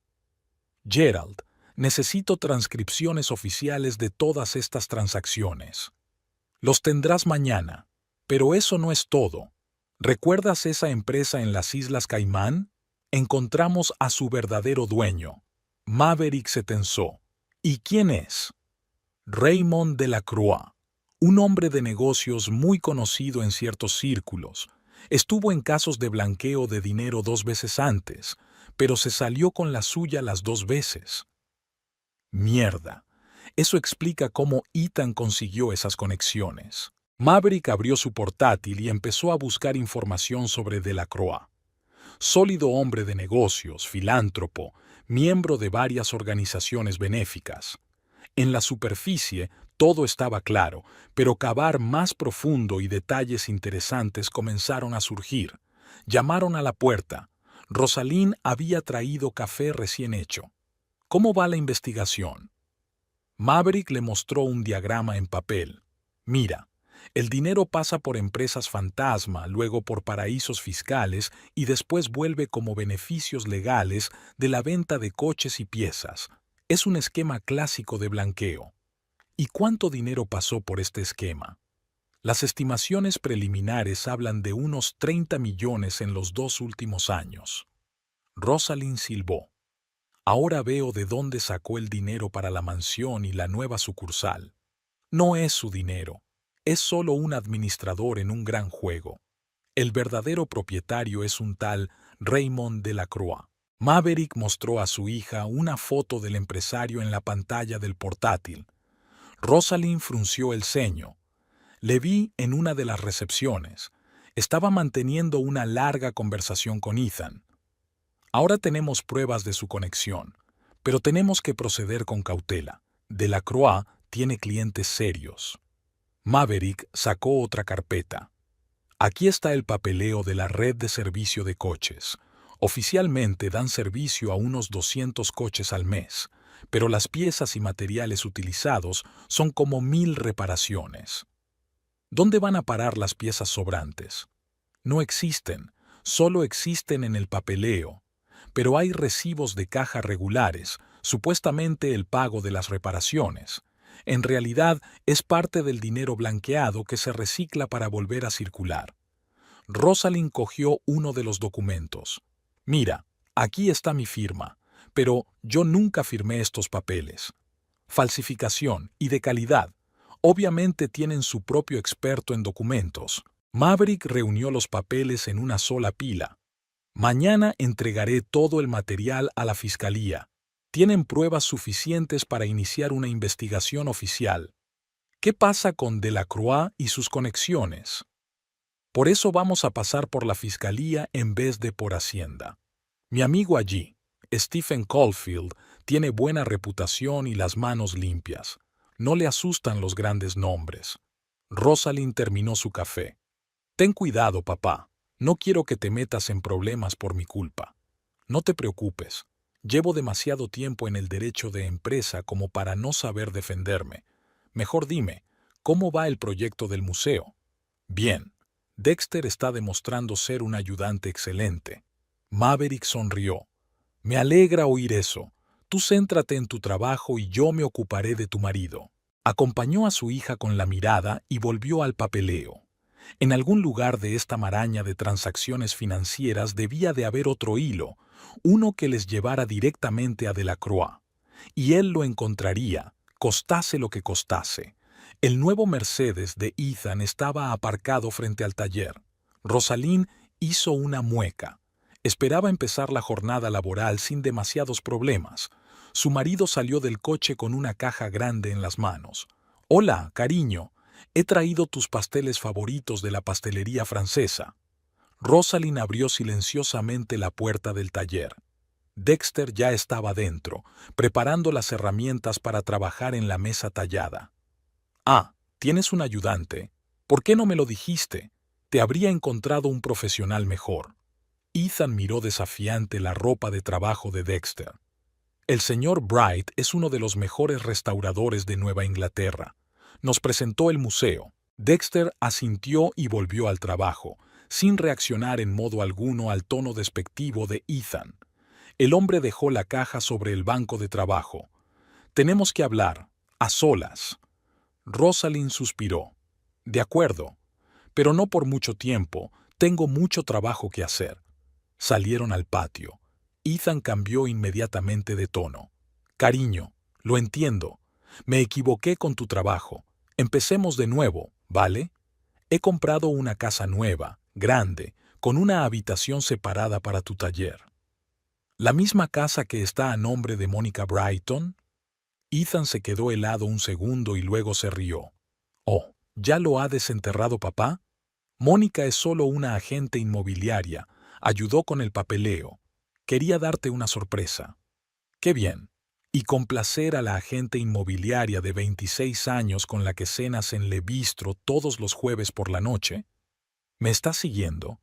Gerald, necesito transcripciones oficiales de todas estas transacciones. Los tendrás mañana. Pero eso no es todo. ¿Recuerdas esa empresa en las Islas Caimán? Encontramos a su verdadero dueño. Maverick se tensó. ¿Y quién es? Raymond Delacroix, un hombre de negocios muy conocido en ciertos círculos. Estuvo en casos de blanqueo de dinero 2 veces antes, pero se salió con la suya las 2 veces. Mierda. Eso explica cómo Ethan consiguió esas conexiones. Maverick abrió su portátil y empezó a buscar información sobre Delacroix. Sólido hombre de negocios, filántropo, miembro de varias organizaciones benéficas. En la superficie todo estaba claro, pero cavar más profundo y detalles interesantes comenzaron a surgir. Llamaron a la puerta. Rosalind había traído café recién hecho. ¿Cómo va la investigación? Maverick le mostró un diagrama en papel. Mira, el dinero pasa por empresas fantasma, luego por paraísos fiscales y después vuelve como beneficios legales de la venta de coches y piezas. Es un esquema clásico de blanqueo. ¿Y cuánto dinero pasó por este esquema? Las estimaciones preliminares hablan de unos 30 millones en los 2 últimos años. Rosalind silbó. Ahora veo de dónde sacó el dinero para la mansión y la nueva sucursal. No es su dinero. Es solo un administrador en un gran juego. El verdadero propietario es un tal Raymond Delacroix. Maverick mostró a su hija una foto del empresario en la pantalla del portátil. Rosalind frunció el ceño. Le vi en una de las recepciones. Estaba manteniendo una larga conversación con Ethan. Ahora tenemos pruebas de su conexión, pero tenemos que proceder con cautela. Delacroix tiene clientes serios. Maverick sacó otra carpeta. Aquí está el papeleo de la red de servicio de coches. Oficialmente dan servicio a unos 200 coches al mes, pero las piezas y materiales utilizados son como 1000 reparaciones. ¿Dónde van a parar las piezas sobrantes? No existen, solo existen en el papeleo, pero hay recibos de caja regulares, supuestamente el pago de las reparaciones. En realidad es parte del dinero blanqueado que se recicla para volver a circular. Rosalind cogió uno de los documentos. Mira, aquí está mi firma, pero yo nunca firmé estos papeles. Falsificación y de calidad. Obviamente tienen su propio experto en documentos. Maverick reunió los papeles en una sola pila. Mañana entregaré todo el material a la fiscalía. Tienen pruebas suficientes para iniciar una investigación oficial. ¿Qué pasa con Delacroix y sus conexiones? Por eso vamos a pasar por la fiscalía en vez de por Hacienda. Mi amigo allí, Stephen Caulfield, tiene buena reputación y las manos limpias. No le asustan los grandes nombres. Rosalind terminó su café. Ten cuidado, papá. No quiero que te metas en problemas por mi culpa. No te preocupes. Llevo demasiado tiempo en el derecho de empresa como para no saber defenderme. Mejor dime, ¿cómo va el proyecto del museo? Bien. Dexter está demostrando ser un ayudante excelente. Maverick sonrió. Me alegra oír eso. Tú céntrate en tu trabajo y yo me ocuparé de tu marido. Acompañó a su hija con la mirada y volvió al papeleo. En algún lugar de esta maraña de transacciones financieras debía de haber otro hilo, uno que les llevara directamente a Delacroix. Y él lo encontraría, costase lo que costase. El nuevo Mercedes de Ethan estaba aparcado frente al taller. Rosalind hizo una mueca. Esperaba empezar la jornada laboral sin demasiados problemas. Su marido salió del coche con una caja grande en las manos. «Hola, cariño, he traído tus pasteles favoritos de la pastelería francesa». Rosalind abrió silenciosamente la puerta del taller. Dexter ya estaba dentro, preparando las herramientas para trabajar en la mesa tallada. «Ah, ¿tienes un ayudante? ¿Por qué no me lo dijiste? Te habría encontrado un profesional mejor». Ethan miró desafiante la ropa de trabajo de Dexter. «El señor Bright es uno de los mejores restauradores de Nueva Inglaterra. Nos presentó el museo». Dexter asintió y volvió al trabajo, sin reaccionar en modo alguno al tono despectivo de Ethan. El hombre dejó la caja sobre el banco de trabajo. «Tenemos que hablar, a solas». Rosalind suspiró. «De acuerdo, pero no por mucho tiempo, tengo mucho trabajo que hacer». Salieron al patio. Ethan cambió inmediatamente de tono. «Cariño, lo entiendo. Me equivoqué con tu trabajo. Empecemos de nuevo, ¿vale? He comprado una casa nueva, grande, con una habitación separada para tu taller». «¿La misma casa que está a nombre de Mónica Brighton?» Ethan se quedó helado un segundo y luego se rió. «Oh, ¿ya lo ha desenterrado papá? Mónica es solo una agente inmobiliaria. Ayudó con el papeleo. Quería darte una sorpresa». «Qué bien. Y complacer a la agente inmobiliaria de 26 años con la que cenas en Le Bistro todos los jueves por la noche. ¿Me estás siguiendo?»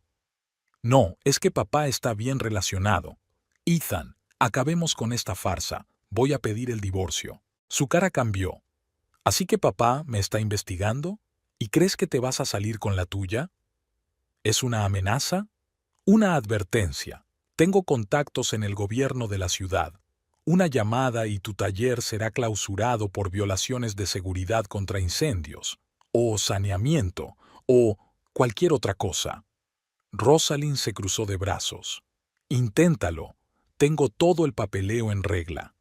«No, es que papá está bien relacionado. Ethan, acabemos con esta farsa. Voy a pedir el divorcio». Su cara cambió. «¿Así que papá me está investigando? ¿Y crees que te vas a salir con la tuya? ¿Es una amenaza?» «Una advertencia. Tengo contactos en el gobierno de la ciudad. Una llamada y tu taller será clausurado por violaciones de seguridad contra incendios, o saneamiento, o cualquier otra cosa». Rosalind se cruzó de brazos. «Inténtalo. Tengo todo el papeleo en regla».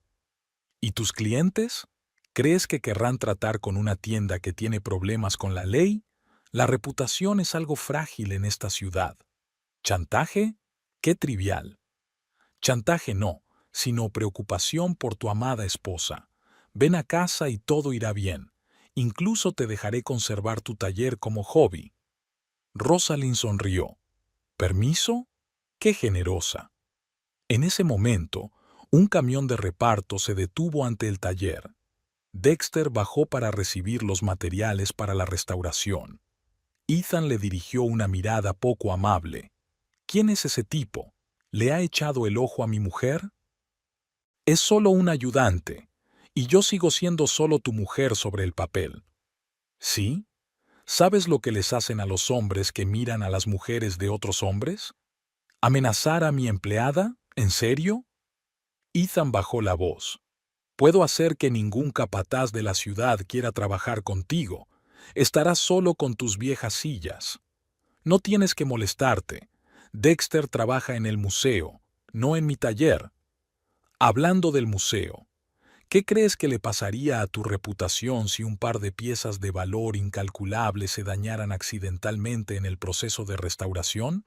«¿Y tus clientes? ¿Crees que querrán tratar con una tienda que tiene problemas con la ley? La reputación es algo frágil en esta ciudad». «¿Chantaje? ¡Qué trivial!». «Chantaje no, sino preocupación por tu amada esposa. Ven a casa y todo irá bien. Incluso te dejaré conservar tu taller como hobby». Rosalind sonrió. «¿Permiso? ¡Qué generosa!». En ese momento, un camión de reparto se detuvo ante el taller. Dexter bajó para recibir los materiales para la restauración. Ethan le dirigió una mirada poco amable. «¿Quién es ese tipo? ¿Le ha echado el ojo a mi mujer?» «Es solo un ayudante, y yo sigo siendo solo tu mujer sobre el papel». «¿Sí? ¿Sabes lo que les hacen a los hombres que miran a las mujeres de otros hombres? ¿Amenazar a mi empleada? ¿En serio?» Ethan bajó la voz. «Puedo hacer que ningún capataz de la ciudad quiera trabajar contigo. Estarás solo con tus viejas sillas. No tienes que molestarte. Dexter trabaja en el museo, no en mi taller». «Hablando del museo, ¿qué crees que le pasaría a tu reputación si un par de piezas de valor incalculable se dañaran accidentalmente en el proceso de restauración?»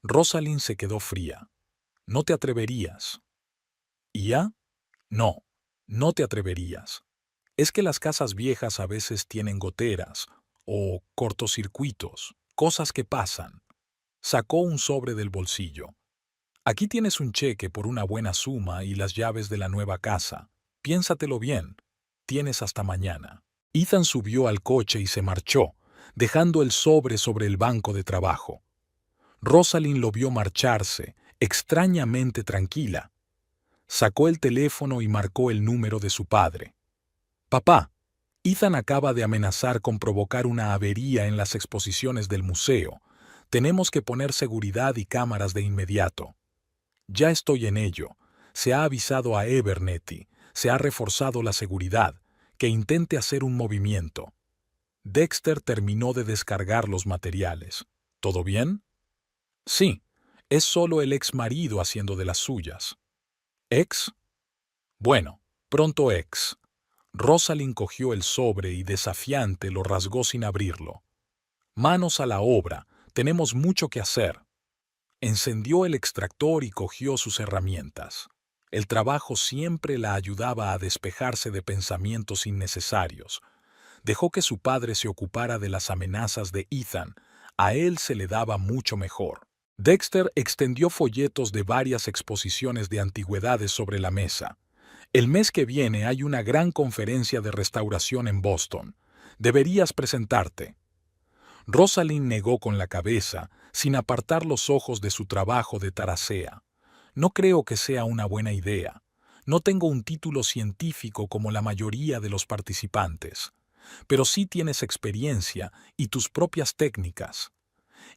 Rosalind se quedó fría. «No te atreverías». «¿Y ya? No, no te atreverías. Es que las casas viejas a veces tienen goteras o cortocircuitos, cosas que pasan». Sacó un sobre del bolsillo. «Aquí tienes un cheque por una buena suma y las llaves de la nueva casa. Piénsatelo bien. Tienes hasta mañana». Ethan subió al coche y se marchó, dejando el sobre el banco de trabajo. Rosalind lo vio marcharse, extrañamente tranquila. Sacó el teléfono y marcó el número de su padre. «Papá, Ethan acaba de amenazar con provocar una avería en las exposiciones del museo. Tenemos que poner seguridad y cámaras de inmediato». Ya estoy en ello. Se ha avisado a Abernethy, se ha reforzado la seguridad, que intente hacer un movimiento. Dexter terminó de descargar los materiales. ¿Todo bien? Sí, es solo el ex marido haciendo de las suyas. ¿Ex? Bueno, pronto ex. Rosalind cogió el sobre y desafiante lo rasgó sin abrirlo. Manos a la obra, tenemos mucho que hacer. Encendió el extractor y cogió sus herramientas. El trabajo siempre la ayudaba a despejarse de pensamientos innecesarios. Dejó que su padre se ocupara de las amenazas de Ethan. A él se le daba mucho mejor. Dexter extendió folletos de varias exposiciones de antigüedades sobre la mesa. El mes que viene hay una gran conferencia de restauración en Boston. Deberías presentarte. Rosalind negó con la cabeza, sin apartar los ojos de su trabajo de taracea. No creo que sea una buena idea. No tengo un título científico como la mayoría de los participantes. Pero sí tienes experiencia y tus propias técnicas.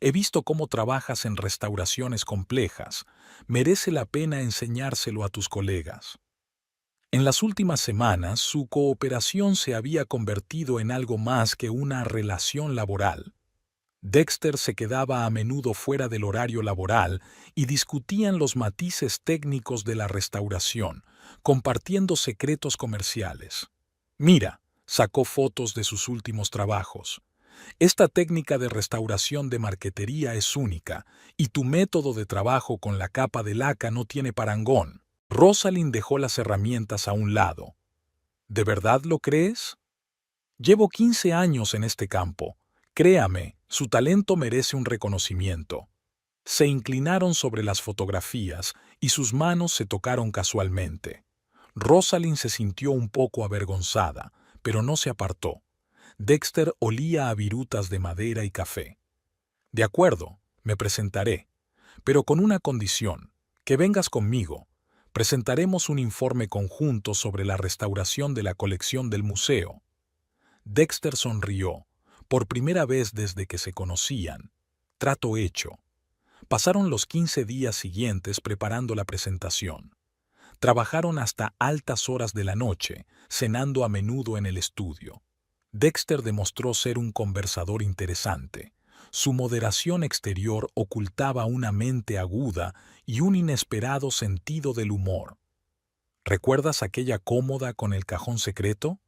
He visto cómo trabajas en restauraciones complejas. Merece la pena enseñárselo a tus colegas. En las últimas semanas, su cooperación se había convertido en algo más que una relación laboral. Dexter se quedaba a menudo fuera del horario laboral y discutían los matices técnicos de la restauración, compartiendo secretos comerciales. Mira, sacó fotos de sus últimos trabajos. Esta técnica de restauración de marquetería es única, y tu método de trabajo con la capa de laca no tiene parangón. Rosalind dejó las herramientas a un lado. ¿De verdad lo crees? Llevo 15 años en este campo. Créame, su talento merece un reconocimiento. Se inclinaron sobre las fotografías y sus manos se tocaron casualmente. Rosalind se sintió un poco avergonzada, pero no se apartó. Dexter olía a virutas de madera y café. De acuerdo, me presentaré, pero con una condición, que vengas conmigo. Presentaremos un informe conjunto sobre la restauración de la colección del museo. Dexter sonrió, por primera vez desde que se conocían. Trato hecho. Pasaron los 15 días siguientes preparando la presentación. Trabajaron hasta altas horas de la noche, cenando a menudo en el estudio. Dexter demostró ser un conversador interesante. Su moderación exterior ocultaba una mente aguda y un inesperado sentido del humor. ¿Recuerdas aquella cómoda con el cajón secreto?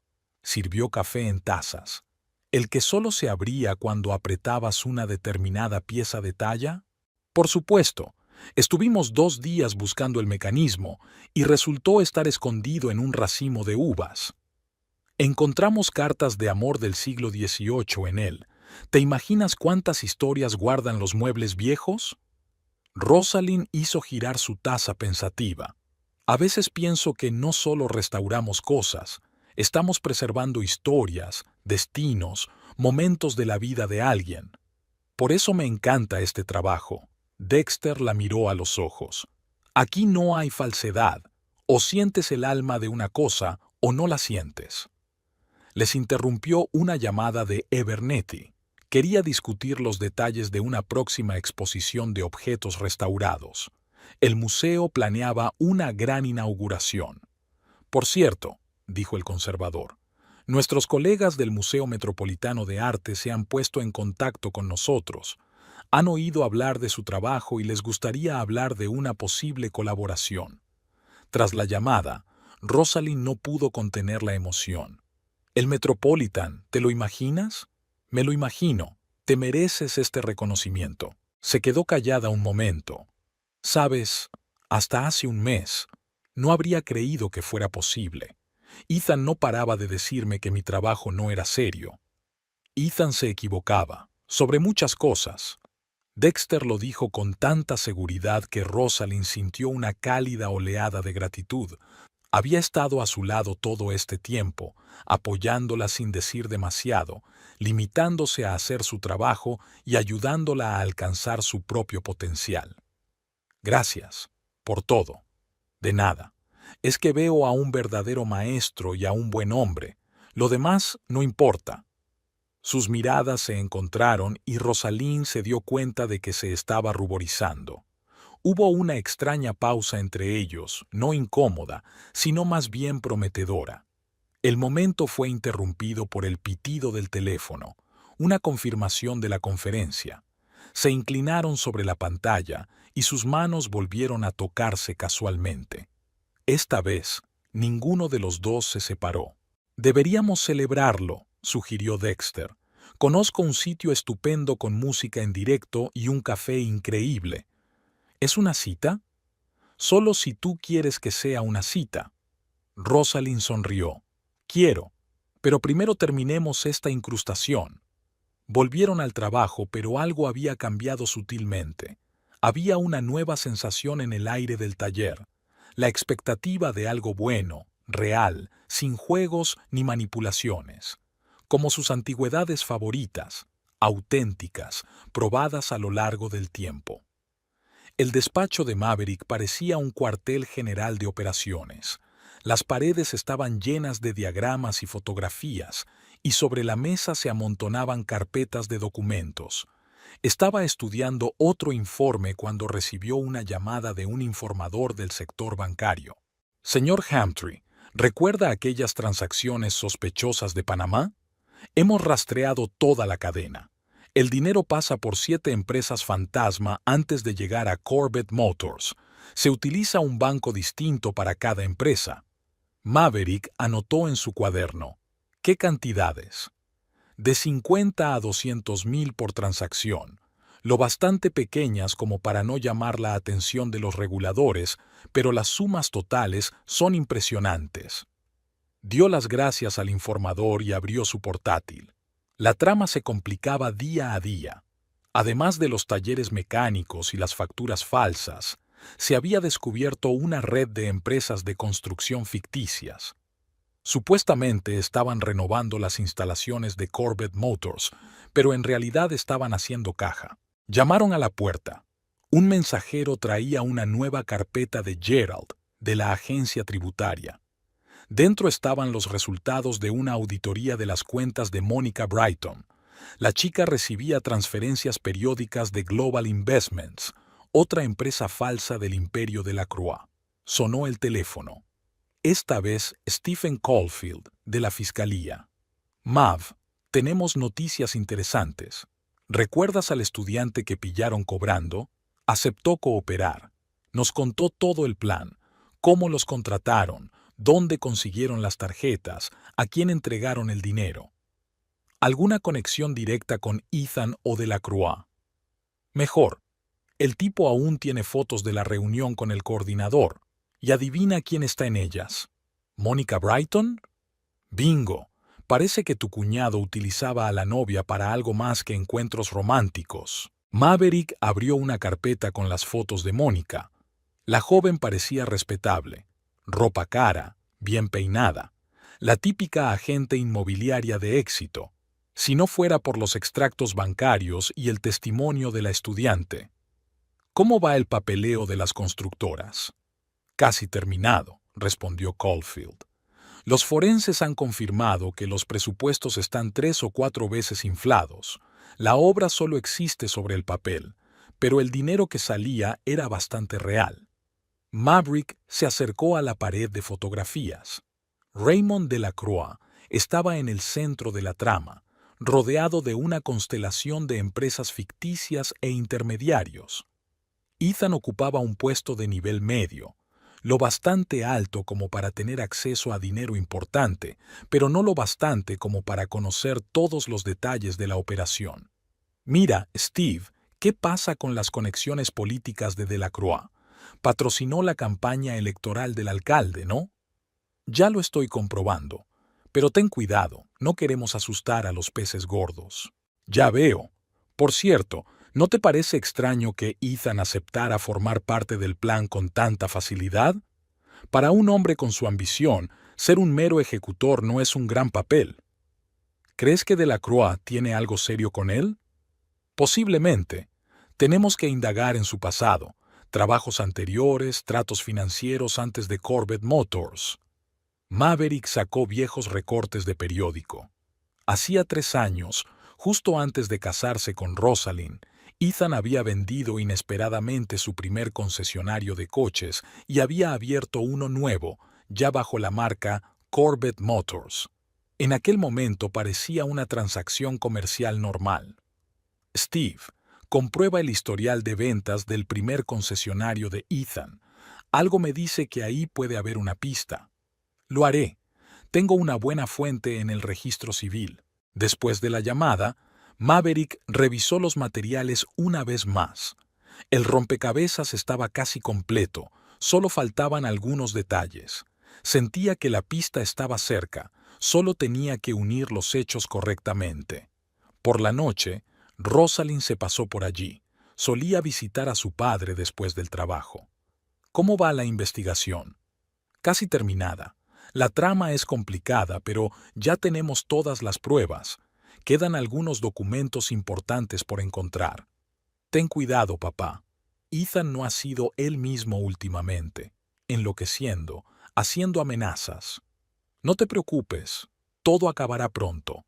Sirvió café en tazas. ¿El que solo se abría cuando apretabas una determinada pieza de talla? Por supuesto. Estuvimos 2 días buscando el mecanismo y resultó estar escondido en un racimo de uvas. Encontramos cartas de amor del siglo XVIII en él. ¿Te imaginas cuántas historias guardan los muebles viejos? Rosalind hizo girar su taza pensativa. A veces pienso que no solo restauramos cosas, estamos preservando historias, destinos, momentos de la vida de alguien. Por eso me encanta este trabajo. Dexter la miró a los ojos. Aquí no hay falsedad. O sientes el alma de una cosa o no la sientes. Les interrumpió una llamada de Abernethy. Quería discutir los detalles de una próxima exposición de objetos restaurados. El museo planeaba una gran inauguración. Por cierto, dijo el conservador, nuestros colegas del Museo Metropolitano de Arte se han puesto en contacto con nosotros. Han oído hablar de su trabajo y les gustaría hablar de una posible colaboración. Tras la llamada, Rosalind no pudo contener la emoción. ¿El Metropolitan, te lo imaginas? Me lo imagino. Te mereces este reconocimiento. Se quedó callada un momento. Sabes, hasta hace un mes, no habría creído que fuera posible. Ethan no paraba de decirme que mi trabajo no era serio. Ethan se equivocaba, sobre muchas cosas. Dexter lo dijo con tanta seguridad que Rosalind sintió una cálida oleada de gratitud. Había estado a su lado todo este tiempo, apoyándola sin decir demasiado, limitándose a hacer su trabajo y ayudándola a alcanzar su propio potencial. Gracias, por todo. De nada. Es que veo a un verdadero maestro y a un buen hombre. Lo demás no importa. Sus miradas se encontraron y Rosalind se dio cuenta de que se estaba ruborizando. Hubo una extraña pausa entre ellos, no incómoda, sino más bien prometedora. El momento fue interrumpido por el pitido del teléfono, una confirmación de la conferencia. Se inclinaron sobre la pantalla y sus manos volvieron a tocarse casualmente. Esta vez, ninguno de los dos se separó. «Deberíamos celebrarlo», sugirió Dexter. «Conozco un sitio estupendo con música en directo y un café increíble». ¿Es una cita? Solo si tú quieres que sea una cita. Rosalind sonrió. Quiero, pero primero terminemos esta incrustación. Volvieron al trabajo, pero algo había cambiado sutilmente. Había una nueva sensación en el aire del taller, la expectativa de algo bueno, real, sin juegos ni manipulaciones, como sus antigüedades favoritas, auténticas, probadas a lo largo del tiempo. El despacho de Maverick parecía un cuartel general de operaciones. Las paredes estaban llenas de diagramas y fotografías, y sobre la mesa se amontonaban carpetas de documentos. Estaba estudiando otro informe cuando recibió una llamada de un informador del sector bancario. «Señor Hamtree, ¿recuerda aquellas transacciones sospechosas de Panamá? Hemos rastreado toda la cadena. El dinero pasa por 7 empresas fantasma antes de llegar a Corbett Motors. Se utiliza un banco distinto para cada empresa». Maverick anotó en su cuaderno. ¿Qué cantidades? De 50 a 200,000 por transacción, lo bastante pequeñas como para no llamar la atención de los reguladores, pero las sumas totales son impresionantes. Dio las gracias al informador y abrió su portátil. La trama se complicaba día a día. Además de los talleres mecánicos y las facturas falsas, se había descubierto una red de empresas de construcción ficticias. Supuestamente estaban renovando las instalaciones de Corbett Motors, pero en realidad estaban haciendo caja. Llamaron a la puerta. Un mensajero traía una nueva carpeta de Gerald, de la agencia tributaria. Dentro estaban los resultados de una auditoría de las cuentas de Monica Brighton. La chica recibía transferencias periódicas de Global Investments, otra empresa falsa del imperio de la Croix. Sonó el teléfono. Esta vez Stephen Caulfield, de la Fiscalía. «Mav, tenemos noticias interesantes. ¿Recuerdas al estudiante que pillaron cobrando? Aceptó cooperar. Nos contó todo el plan, cómo los contrataron, dónde consiguieron las tarjetas, a quién entregaron el dinero. ¿Alguna conexión directa con Ethan o de la Croix? Mejor. El tipo aún tiene fotos de la reunión con el coordinador. Y adivina quién está en ellas. ¿Monica Brighton? Bingo. Parece que tu cuñado utilizaba a la novia para algo más que encuentros románticos». Maverick abrió una carpeta con las fotos de Mónica. La joven parecía respetable. Ropa cara, bien peinada. La típica agente inmobiliaria de éxito, si no fuera por los extractos bancarios y el testimonio de la estudiante. ¿Cómo va el papeleo de las constructoras? «Casi terminado», respondió Caulfield. «Los forenses han confirmado que los presupuestos están 3 o 4 veces inflados. La obra solo existe sobre el papel, pero el dinero que salía era bastante real». Maverick se acercó a la pared de fotografías. Raymond Delacroix estaba en el centro de la trama, rodeado de una constelación de empresas ficticias e intermediarios. Ethan ocupaba un puesto de nivel medio, lo bastante alto como para tener acceso a dinero importante, pero no lo bastante como para conocer todos los detalles de la operación. «Mira, Steve, ¿qué pasa con las conexiones políticas de Delacroix? Patrocinó la campaña electoral del alcalde, ¿no?» «Ya lo estoy comprobando. Pero ten cuidado, no queremos asustar a los peces gordos». «Ya veo. Por cierto, ¿no te parece extraño que Ethan aceptara formar parte del plan con tanta facilidad? Para un hombre con su ambición, ser un mero ejecutor no es un gran papel. ¿Crees que Delacroix tiene algo serio con él? Posiblemente. Tenemos que indagar en su pasado, trabajos anteriores, tratos financieros antes de Corbett Motors». Maverick sacó viejos recortes de periódico. Hacía 3 años, justo antes de casarse con Rosalind, Ethan había vendido inesperadamente su primer concesionario de coches y había abierto uno nuevo, ya bajo la marca Corbett Motors. En aquel momento parecía una transacción comercial normal. Steve, comprueba el historial de ventas del primer concesionario de Ethan. Algo me dice que ahí puede haber una pista. Lo haré. Tengo una buena fuente en el registro civil. Después de la llamada, Maverick revisó los materiales una vez más. El rompecabezas estaba casi completo, solo faltaban algunos detalles. Sentía que la pista estaba cerca, solo tenía que unir los hechos correctamente. Por la noche, Rosalind se pasó por allí. Solía visitar a su padre después del trabajo. ¿Cómo va la investigación? Casi terminada. La trama es complicada, pero ya tenemos todas las pruebas. Quedan algunos documentos importantes por encontrar. Ten cuidado, papá. Ethan no ha sido él mismo últimamente, enloqueciendo, haciendo amenazas. No te preocupes, todo acabará pronto.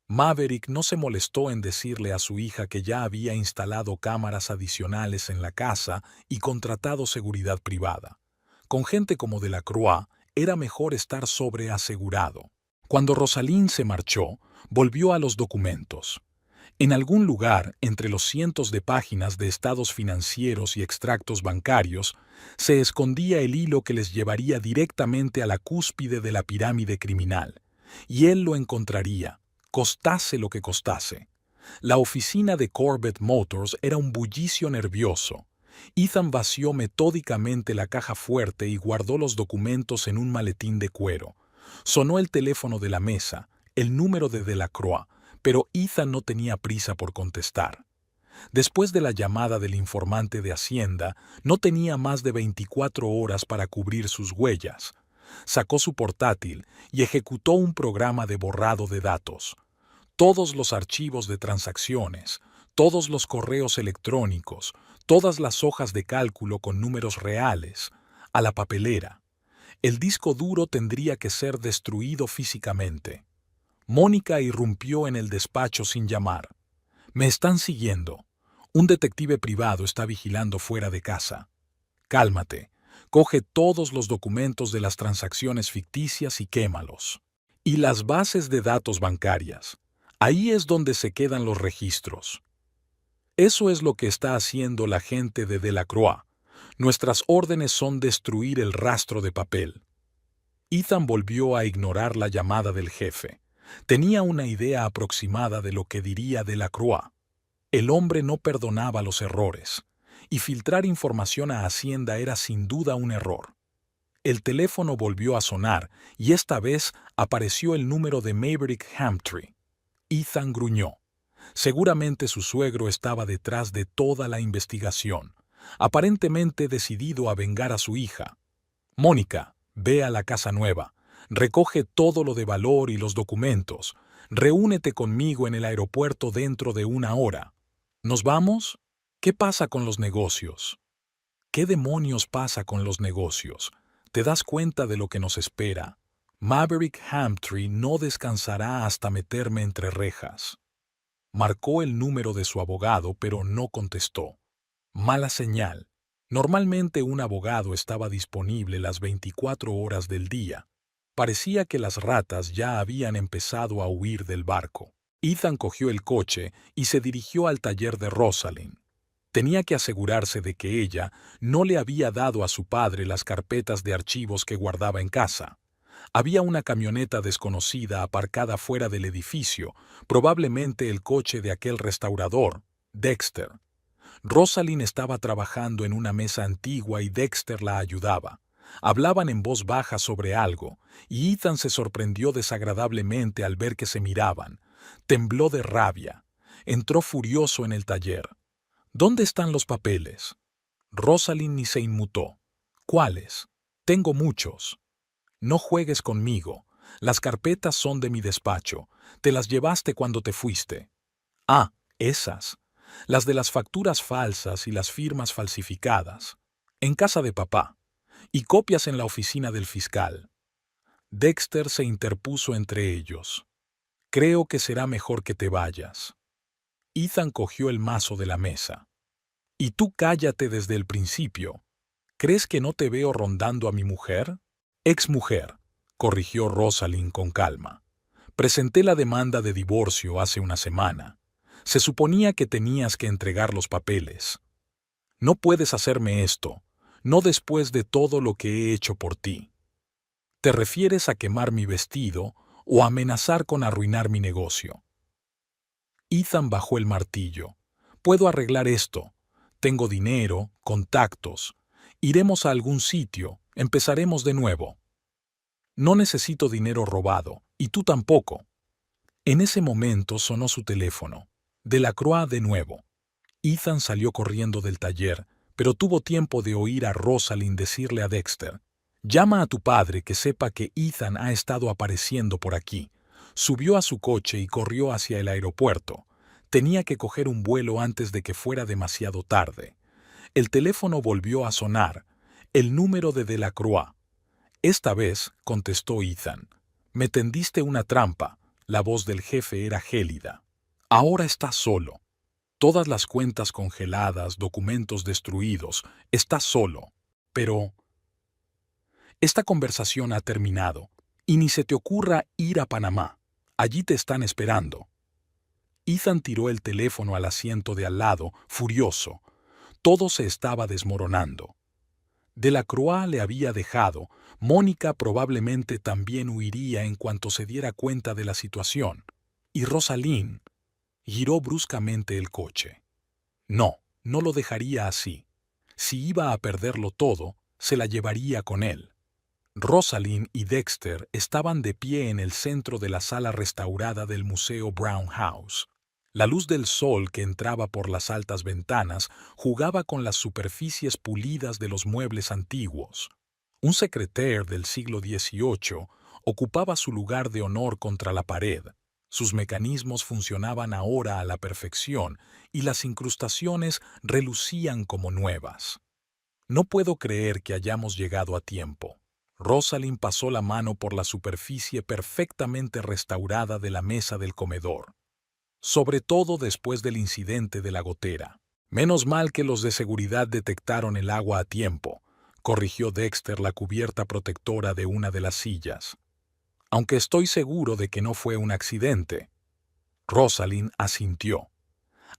Maverick no se molestó en decirle a su hija que ya había instalado cámaras adicionales en la casa y contratado seguridad privada. Con gente como Delacroix, era mejor estar sobreasegurado. Cuando Rosalind se marchó, volvió a los documentos. En algún lugar, entre los cientos de páginas de estados financieros y extractos bancarios, se escondía el hilo que les llevaría directamente a la cúspide de la pirámide criminal. Y él lo encontraría, costase lo que costase. La oficina de Corbett Motors era un bullicio nervioso. Ethan vació metódicamente la caja fuerte y guardó los documentos en un maletín de cuero. Sonó el teléfono de la mesa, el número de Delacroix, pero Ethan no tenía prisa por contestar. Después de la llamada del informante de Hacienda, no tenía más de 24 horas para cubrir sus huellas. Sacó su portátil y ejecutó un programa de borrado de datos. Todos los archivos de transacciones, todos los correos electrónicos, todas las hojas de cálculo con números reales, a la papelera. El disco duro tendría que ser destruido físicamente. Mónica irrumpió en el despacho sin llamar. «Me están siguiendo. Un detective privado está vigilando fuera de casa. Cálmate. Coge todos los documentos de las transacciones ficticias y quémalos. Y las bases de datos bancarias. Ahí es donde se quedan los registros. Eso es lo que está haciendo la gente de Delacroix. Nuestras órdenes son destruir el rastro de papel». Ethan volvió a ignorar la llamada del jefe. Tenía una idea aproximada de lo que diría Delacroix. El hombre no perdonaba los errores, y filtrar información a Hacienda era sin duda un error. El teléfono volvió a sonar, y esta vez apareció el número de Maverick Hamtree. Ethan gruñó. Seguramente su suegro estaba detrás de toda la investigación, aparentemente decidido a vengar a su hija. «Mónica, ve a la casa nueva. Recoge todo lo de valor y los documentos. Reúnete conmigo en el aeropuerto dentro de 1 hora. ¿Nos vamos? ¿Qué pasa con los negocios? ¿Qué demonios pasa con los negocios? ¿Te das cuenta de lo que nos espera? Maverick Hamtree no descansará hasta meterme entre rejas». Marcó el número de su abogado, pero no contestó. Mala señal. Normalmente un abogado estaba disponible las 24 horas del día. Parecía que las ratas ya habían empezado a huir del barco. Ethan cogió el coche y se dirigió al taller de Rosalind. Tenía que asegurarse de que ella no le había dado a su padre las carpetas de archivos que guardaba en casa. Había una camioneta desconocida aparcada fuera del edificio, probablemente el coche de aquel restaurador, Dexter. Rosalind estaba trabajando en una mesa antigua y Dexter la ayudaba. Hablaban en voz baja sobre algo, y Ethan se sorprendió desagradablemente al ver que se miraban. Tembló de rabia. Entró furioso en el taller. «¿Dónde están los papeles?» Rosalind ni se inmutó. «¿Cuáles? Tengo muchos». «No juegues conmigo. Las carpetas son de mi despacho. Te las llevaste cuando te fuiste». «Ah, esas. Las de las facturas falsas y las firmas falsificadas. En casa de papá. Y copias en la oficina del fiscal». Dexter se interpuso entre ellos. «Creo que será mejor que te vayas». Ethan cogió el mazo de la mesa. Y tú cállate desde el principio. ¿Crees que no te veo rondando a mi mujer? Exmujer, corrigió Rosalind con calma. Presenté la demanda de divorcio hace una semana. Se suponía que tenías que entregar los papeles. No puedes hacerme esto, no después de todo lo que he hecho por ti. ¿Te refieres a quemar mi vestido o amenazar con arruinar mi negocio? Ethan bajó el martillo. Puedo arreglar esto. Tengo dinero, contactos. Iremos a algún sitio, empezaremos de nuevo. No necesito dinero robado, y tú tampoco. En ese momento sonó su teléfono. Delacroix de nuevo. Ethan salió corriendo del taller, pero tuvo tiempo de oír a Rosalind decirle a Dexter: «Llama a tu padre que sepa que Ethan ha estado apareciendo por aquí». Subió a su coche y corrió hacia el aeropuerto. Tenía que coger un vuelo antes de que fuera demasiado tarde. El teléfono volvió a sonar. El número de Delacroix. «Esta vez», contestó Ethan. «Me tendiste una trampa». La voz del jefe era gélida. «Ahora estás solo. Todas las cuentas congeladas, documentos destruidos. Estás solo. Pero esta conversación ha terminado. Y ni se te ocurra ir a Panamá. Allí te están esperando». Ethan tiró el teléfono al asiento de al lado, furioso. Todo se estaba desmoronando. Delacroix le había dejado. Mónica probablemente también huiría en cuanto se diera cuenta de la situación. Y Rosalind giró bruscamente el coche. No, no lo dejaría así. Si iba a perderlo todo, se la llevaría con él. Rosalind y Dexter estaban de pie en el centro de la sala restaurada del Museo Brown House. La luz del sol que entraba por las altas ventanas jugaba con las superficies pulidas de los muebles antiguos. Un secretaire del siglo XVIII ocupaba su lugar de honor contra la pared. Sus mecanismos funcionaban ahora a la perfección y las incrustaciones relucían como nuevas. «No puedo creer que hayamos llegado a tiempo». Rosalind pasó la mano por la superficie perfectamente restaurada de la mesa del comedor. «Sobre todo después del incidente de la gotera. Menos mal que los de seguridad detectaron el agua a tiempo», corrigió Dexter la cubierta protectora de una de las sillas. «Aunque estoy seguro de que no fue un accidente». Rosalind asintió.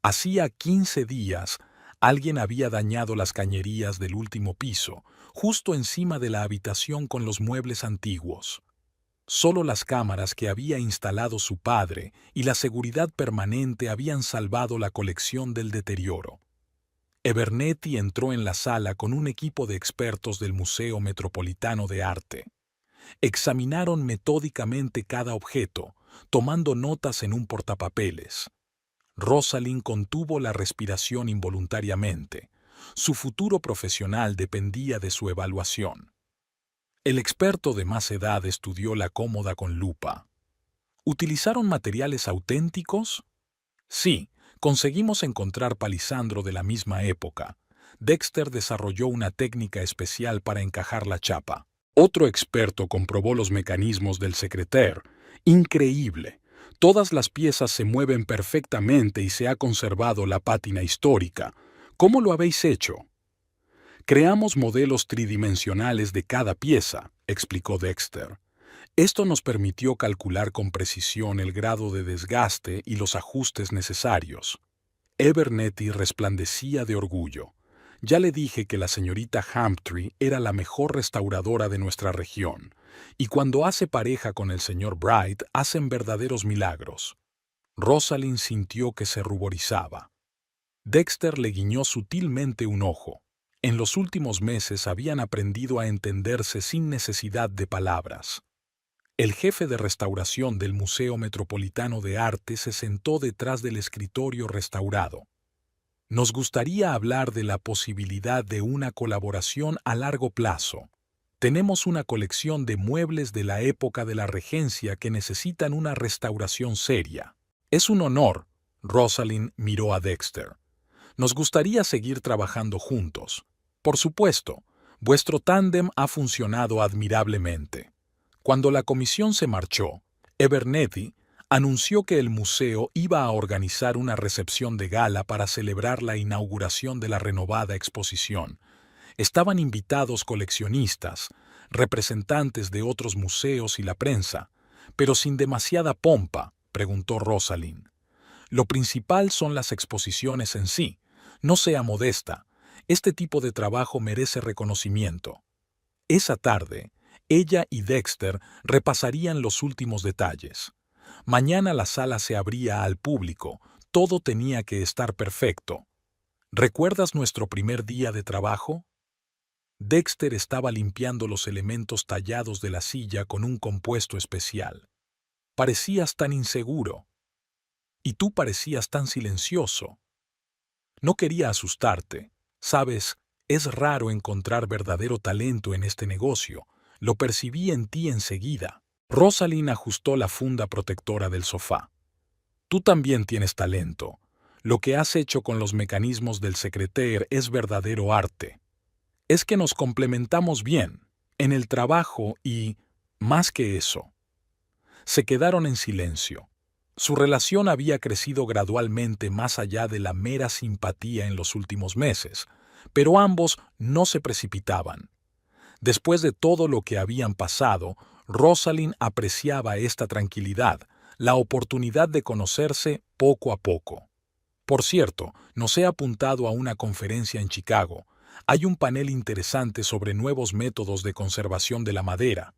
Hacía 15 días, alguien había dañado las cañerías del último piso, justo encima de la habitación con los muebles antiguos. Solo las cámaras que había instalado su padre y la seguridad permanente habían salvado la colección del deterioro. Abernethy entró en la sala con un equipo de expertos del Museo Metropolitano de Arte. Examinaron metódicamente cada objeto, tomando notas en un portapapeles. Rosalind contuvo la respiración involuntariamente. Su futuro profesional dependía de su evaluación. El experto de más edad estudió la cómoda con lupa. ¿Utilizaron materiales auténticos? Sí, conseguimos encontrar palisandro de la misma época. Dexter desarrolló una técnica especial para encajar la chapa. Otro experto comprobó los mecanismos del secretaire. Increíble. Todas las piezas se mueven perfectamente y se ha conservado la pátina histórica. ¿Cómo lo habéis hecho? Creamos modelos tridimensionales de cada pieza, explicó Dexter. Esto nos permitió calcular con precisión el grado de desgaste y los ajustes necesarios. Abernethy resplandecía de orgullo. Ya le dije que la señorita Hamptree era la mejor restauradora de nuestra región, y cuando hace pareja con el señor Bright hacen verdaderos milagros. Rosalind sintió que se ruborizaba. Dexter le guiñó sutilmente un ojo. En los últimos meses habían aprendido a entenderse sin necesidad de palabras. El jefe de restauración del Museo Metropolitano de Arte se sentó detrás del escritorio restaurado. Nos gustaría hablar de la posibilidad de una colaboración a largo plazo. Tenemos una colección de muebles de la época de la regencia que necesitan una restauración seria. Es un honor. Rosalind miró a Dexter. Nos gustaría seguir trabajando juntos. Por supuesto, vuestro tándem ha funcionado admirablemente. Cuando la comisión se marchó, Abernethy, Anunció que el museo iba a organizar una recepción de gala para celebrar la inauguración de la renovada exposición. Estaban invitados coleccionistas, representantes de otros museos y la prensa, pero sin demasiada pompa, preguntó Rosalind. Lo principal son las exposiciones en sí. No sea modesta. Este tipo de trabajo merece reconocimiento. Esa tarde, ella y Dexter repasarían los últimos detalles. Mañana la sala se abría al público. Todo tenía que estar perfecto. ¿Recuerdas nuestro primer día de trabajo? Dexter estaba limpiando los elementos tallados de la silla con un compuesto especial. Parecías tan inseguro. Y tú parecías tan silencioso. No quería asustarte. Sabes, es raro encontrar verdadero talento en este negocio. Lo percibí en ti enseguida. Rosalind ajustó la funda protectora del sofá. Tú también tienes talento. Lo que has hecho con los mecanismos del secretaire es verdadero arte. Es que nos complementamos bien, en el trabajo y, más que eso. Se quedaron en silencio. Su relación había crecido gradualmente más allá de la mera simpatía en los últimos meses, pero ambos no se precipitaban. Después de todo lo que habían pasado, Rosalind apreciaba esta tranquilidad, la oportunidad de conocerse poco a poco. Por cierto, nos he apuntado a una conferencia en Chicago. Hay un panel interesante sobre nuevos métodos de conservación de la madera.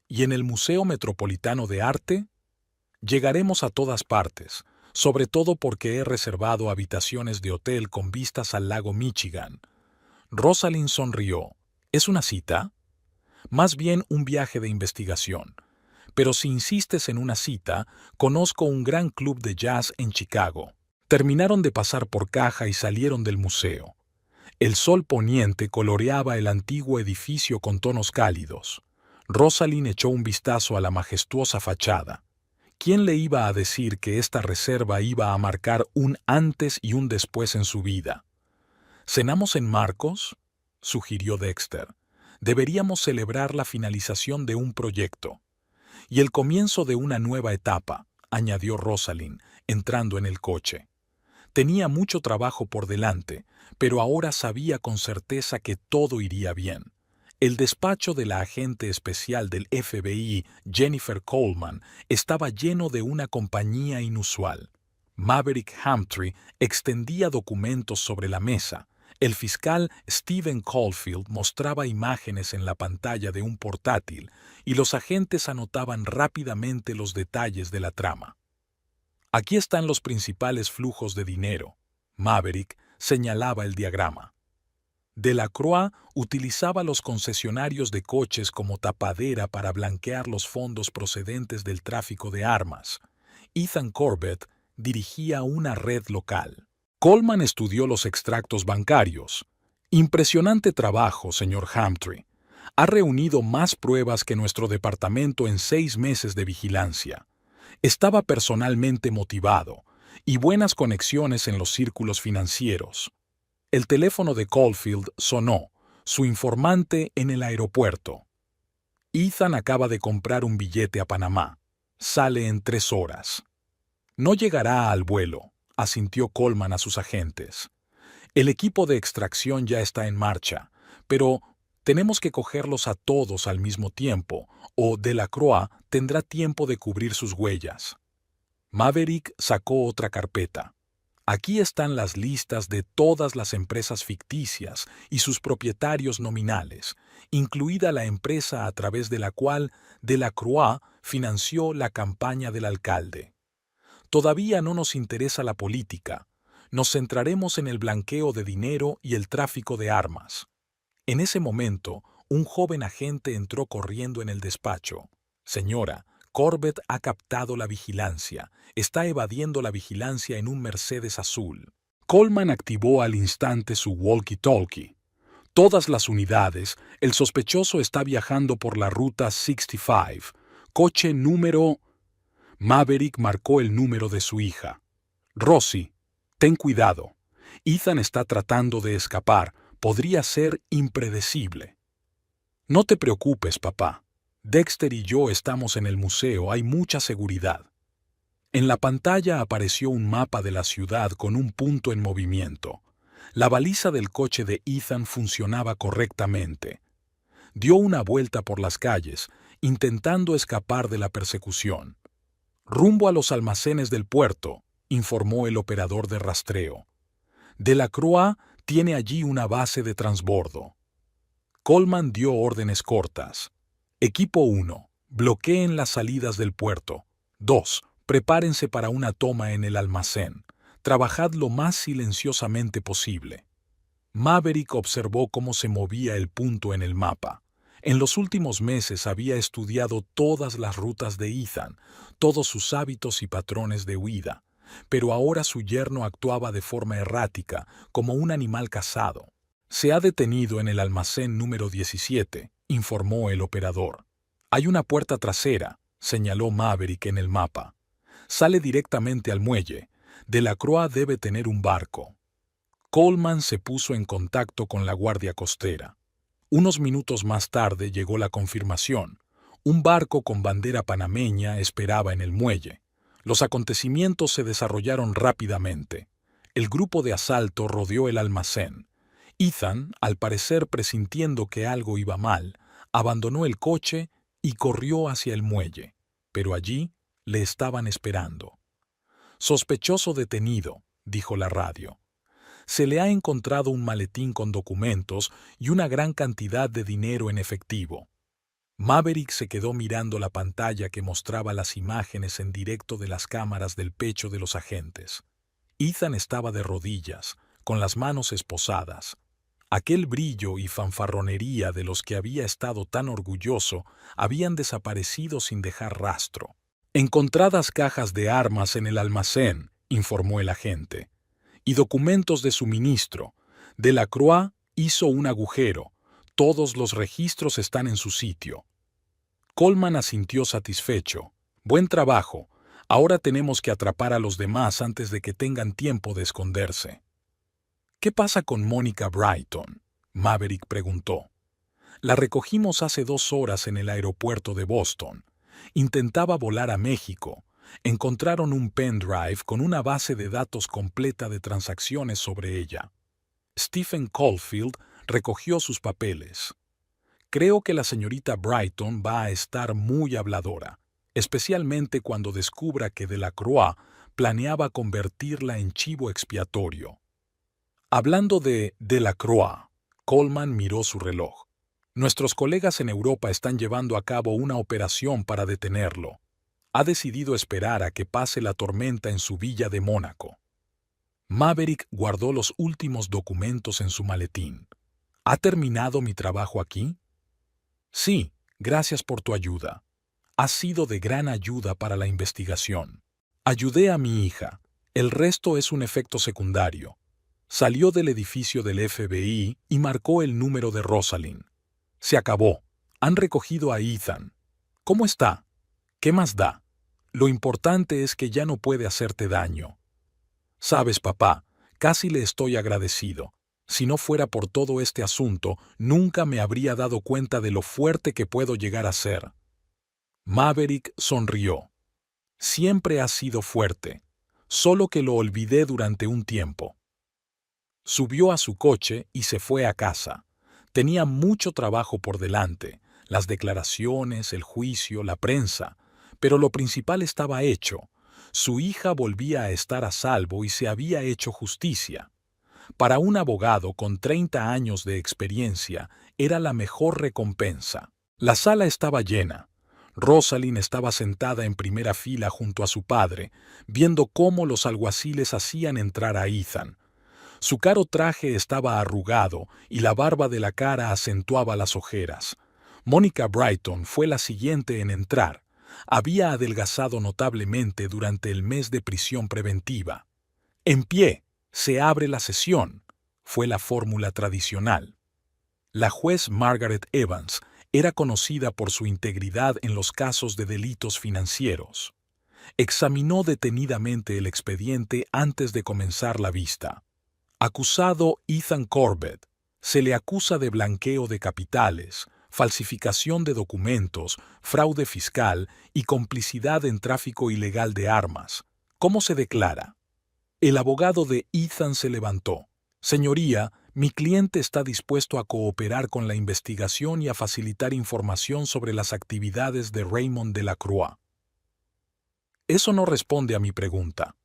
¿Y en el Museo Metropolitano de Arte? Llegaremos a todas partes, sobre todo porque he reservado habitaciones de hotel con vistas al lago Michigan. Rosalind sonrió. ¿Es una cita? Más bien un viaje de investigación. Pero si insistes en una cita, conozco un gran club de jazz en Chicago. Terminaron de pasar por caja y salieron del museo. El sol poniente coloreaba el antiguo edificio con tonos cálidos. Rosalind echó un vistazo a la majestuosa fachada. ¿Quién le iba a decir que esta reserva iba a marcar un antes y un después en su vida? ¿Cenamos en Marcos?, sugirió Dexter. Deberíamos celebrar la finalización de un proyecto. Y el comienzo de una nueva etapa, añadió Rosalind, entrando en el coche. Tenía mucho trabajo por delante, pero ahora sabía con certeza que todo iría bien. El despacho de la agente especial del FBI, Jennifer Coleman, estaba lleno de una compañía inusual. Maverick Hamtree extendía documentos sobre la mesa. El fiscal Stephen Caulfield mostraba imágenes en la pantalla de un portátil y los agentes anotaban rápidamente los detalles de la trama. Aquí están los principales flujos de dinero. Maverick señalaba el diagrama. Delacroix utilizaba los concesionarios de coches como tapadera para blanquear los fondos procedentes del tráfico de armas. Ethan Corbett dirigía una red local. Coleman estudió los extractos bancarios. Impresionante trabajo, señor Hamtree. Ha reunido más pruebas que nuestro departamento en 6 meses de vigilancia. Estaba personalmente motivado y buenas conexiones en los círculos financieros. El teléfono de Caulfield sonó, su informante en el aeropuerto. Ethan acaba de comprar un billete a Panamá. Sale en 3 horas. No llegará al vuelo, asintió Coleman a sus agentes. El equipo de extracción ya está en marcha, pero tenemos que cogerlos a todos al mismo tiempo, o Delacroix tendrá tiempo de cubrir sus huellas. Maverick sacó otra carpeta. Aquí están las listas de todas las empresas ficticias y sus propietarios nominales, incluida la empresa a través de la cual Delacroix financió la campaña del alcalde. Todavía no nos interesa la política. Nos centraremos en el blanqueo de dinero y el tráfico de armas. En ese momento, un joven agente entró corriendo en el despacho. Señora, Corbett ha captado la vigilancia. Está evadiendo la vigilancia en un Mercedes azul. Coleman activó al instante su walkie-talkie. Todas las unidades, el sospechoso está viajando por la ruta 65. Coche número... Maverick marcó el número de su hija. Rosie, ten cuidado. Ethan está tratando de escapar. Podría ser impredecible. No te preocupes, papá. Dexter y yo estamos en el museo, hay mucha seguridad. En la pantalla apareció un mapa de la ciudad con un punto en movimiento. La baliza del coche de Ethan funcionaba correctamente. Dio una vuelta por las calles, intentando escapar de la persecución. Rumbo a los almacenes del puerto, informó el operador de rastreo. Delacroix tiene allí una base de transbordo. Coleman dio órdenes cortas. Equipo 1, bloqueen las salidas del puerto. 2, prepárense para una toma en el almacén. Trabajad lo más silenciosamente posible. Maverick observó cómo se movía el punto en el mapa. En los últimos meses había estudiado todas las rutas de Ethan, todos sus hábitos y patrones de huida, pero ahora su yerno actuaba de forma errática, como un animal cazado. Se ha detenido en el almacén número 17, informó el operador. Hay una puerta trasera, señaló Maverick en el mapa. Sale directamente al muelle. Delacroix debe tener un barco. Coleman se puso en contacto con la guardia costera. Unos minutos más tarde llegó la confirmación. Un barco con bandera panameña esperaba en el muelle. Los acontecimientos se desarrollaron rápidamente. El grupo de asalto rodeó el almacén. Ethan, al parecer presintiendo que algo iba mal, abandonó el coche y corrió hacia el muelle, pero allí le estaban esperando. Sospechoso detenido, dijo la radio. Se le ha encontrado un maletín con documentos y una gran cantidad de dinero en efectivo. Maverick se quedó mirando la pantalla que mostraba las imágenes en directo de las cámaras del pecho de los agentes. Ethan estaba de rodillas, con las manos esposadas. Aquel brillo y fanfarronería de los que había estado tan orgulloso habían desaparecido sin dejar rastro. Encontradas cajas de armas en el almacén, informó el agente, y documentos de suministro. Delacroix hizo un agujero. Todos los registros están en su sitio. Coleman asintió satisfecho. Buen trabajo. Ahora tenemos que atrapar a los demás antes de que tengan tiempo de esconderse. ¿Qué pasa con Mónica Brighton?, Maverick preguntó. La recogimos hace 2 horas en el aeropuerto de Boston. Intentaba volar a México. Encontraron un pendrive con una base de datos completa de transacciones sobre ella. Stephen Caulfield recogió sus papeles. Creo que la señorita Brighton va a estar muy habladora, especialmente cuando descubra que Delacroix planeaba convertirla en chivo expiatorio. Hablando de Delacroix, Coleman miró su reloj. Nuestros colegas en Europa están llevando a cabo una operación para detenerlo. Ha decidido esperar a que pase la tormenta en su villa de Mónaco. Maverick guardó los últimos documentos en su maletín. ¿Ha terminado mi trabajo aquí? Sí, gracias por tu ayuda. Has sido de gran ayuda para la investigación. Ayudé a mi hija. El resto es un efecto secundario. Salió del edificio del FBI y marcó el número de Rosalind. Se acabó. Han recogido a Ethan. ¿Cómo está? ¿Qué más da? Lo importante es que ya no puede hacerte daño. Sabes, papá, casi le estoy agradecido. Si no fuera por todo este asunto, nunca me habría dado cuenta de lo fuerte que puedo llegar a ser. Maverick sonrió. Siempre has sido fuerte, solo que lo olvidé durante un tiempo. Subió a su coche y se fue a casa. Tenía mucho trabajo por delante, las declaraciones, el juicio, la prensa, pero lo principal estaba hecho. Su hija volvía a estar a salvo y se había hecho justicia. Para un abogado con 30 años de experiencia, era la mejor recompensa. La sala estaba llena. Rosalind estaba sentada en primera fila junto a su padre, viendo cómo los alguaciles hacían entrar a Ethan. Su caro traje estaba arrugado y la barba de la cara acentuaba las ojeras. Mónica Brighton fue la siguiente en entrar. Había adelgazado notablemente durante el mes de prisión preventiva. En pie, se abre la sesión, fue la fórmula tradicional. La juez Margaret Evans era conocida por su integridad en los casos de delitos financieros. Examinó detenidamente el expediente antes de comenzar la vista. Acusado Ethan Corbett. Se le acusa de blanqueo de capitales, falsificación de documentos, fraude fiscal y complicidad en tráfico ilegal de armas. ¿Cómo se declara? El abogado de Ethan se levantó. Señoría, mi cliente está dispuesto a cooperar con la investigación y a facilitar información sobre las actividades de Raymond Delacroix. Eso no responde a mi pregunta.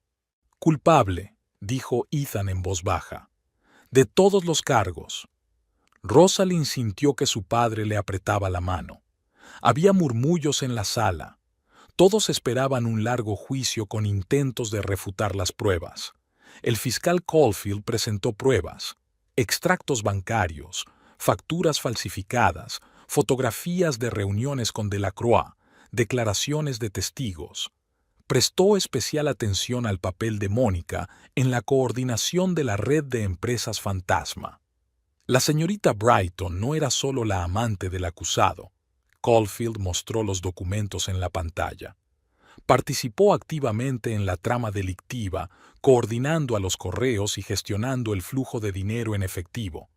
Culpable, dijo Ethan en voz baja, de todos los cargos. Rosalind sintió que su padre le apretaba la mano. Había murmullos en la sala. Todos esperaban un largo juicio con intentos de refutar las pruebas. El fiscal Caulfield presentó pruebas, extractos bancarios, facturas falsificadas, fotografías de reuniones con Delacroix, declaraciones de testigos. Prestó especial atención al papel de Mónica en la coordinación de la red de empresas fantasma. La señorita Brighton no era solo la amante del acusado. Caulfield mostró los documentos en la pantalla. Participó activamente en la trama delictiva, coordinando a los correos y gestionando el flujo de dinero en efectivo.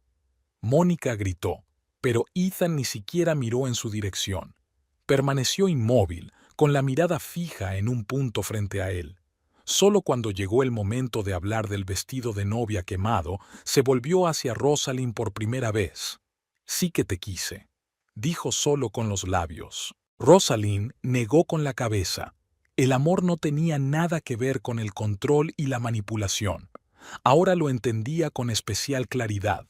Mónica gritó, pero Ethan ni siquiera miró en su dirección. Permaneció inmóvil, con la mirada fija en un punto frente a él. Solo cuando llegó el momento de hablar del vestido de novia quemado, se volvió hacia Rosalind por primera vez. «Sí que te quise», dijo solo con los labios. Rosalind negó con la cabeza. El amor no tenía nada que ver con el control y la manipulación. Ahora lo entendía con especial claridad.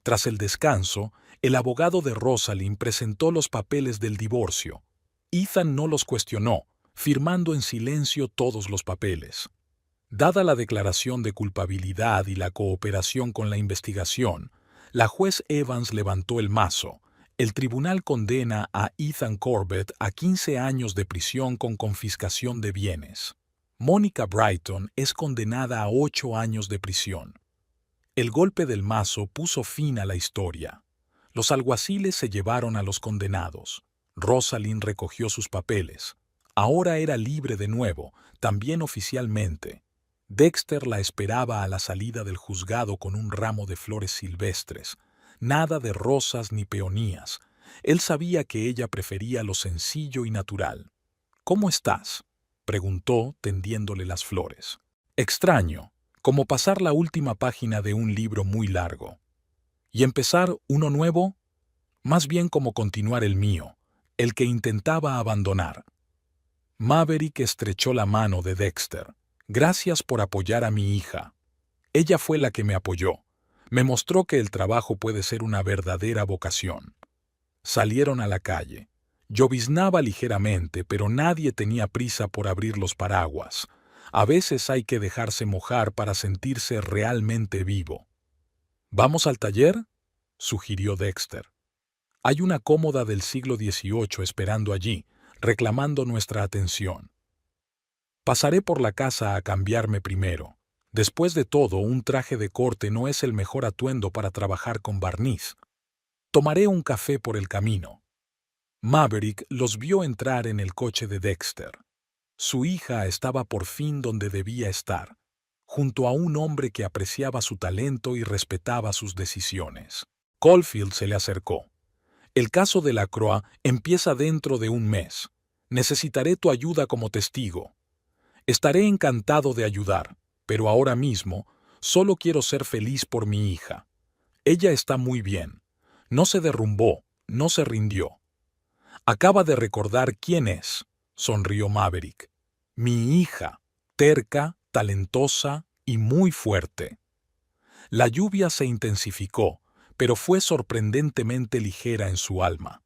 Tras el descanso, el abogado de Rosalind presentó los papeles del divorcio. Ethan no los cuestionó, firmando en silencio todos los papeles. Dada la declaración de culpabilidad y la cooperación con la investigación, la juez Evans levantó el mazo. El tribunal condena a Ethan Corbett a 15 años de prisión con confiscación de bienes. Mónica Brighton es condenada a 8 años de prisión. El golpe del mazo puso fin a la historia. Los alguaciles se llevaron a los condenados. Rosalind recogió sus papeles. Ahora era libre de nuevo, también oficialmente. Dexter la esperaba a la salida del juzgado con un ramo de flores silvestres. Nada de rosas ni peonías. Él sabía que ella prefería lo sencillo y natural. «¿Cómo estás?», preguntó, tendiéndole las flores. «Extraño, como pasar la última página de un libro muy largo. ¿Y empezar uno nuevo? Más bien como continuar el mío, el que intentaba abandonar». Maverick estrechó la mano de Dexter. «Gracias por apoyar a mi hija. Ella fue la que me apoyó. Me mostró que el trabajo puede ser una verdadera vocación». Salieron a la calle. Lloviznaba ligeramente, pero nadie tenía prisa por abrir los paraguas. A veces hay que dejarse mojar para sentirse realmente vivo. «¿Vamos al taller?», sugirió Dexter. «Hay una cómoda del siglo XVIII esperando allí, reclamando nuestra atención. Pasaré por la casa a cambiarme primero. Después de todo, un traje de corte no es el mejor atuendo para trabajar con barniz. Tomaré un café por el camino». Maverick los vio entrar en el coche de Dexter. Su hija estaba por fin donde debía estar, junto a un hombre que apreciaba su talento y respetaba sus decisiones. Caulfield se le acercó. «El caso de Delacroix empieza dentro de un mes. Necesitaré tu ayuda como testigo». «Estaré encantado de ayudar, pero ahora mismo solo quiero ser feliz por mi hija. Ella está muy bien. No se derrumbó, no se rindió». «Acaba de recordar quién es», sonrió Maverick. «Mi hija, terca, talentosa y muy fuerte». La lluvia se intensificó, pero fue sorprendentemente ligera en su alma.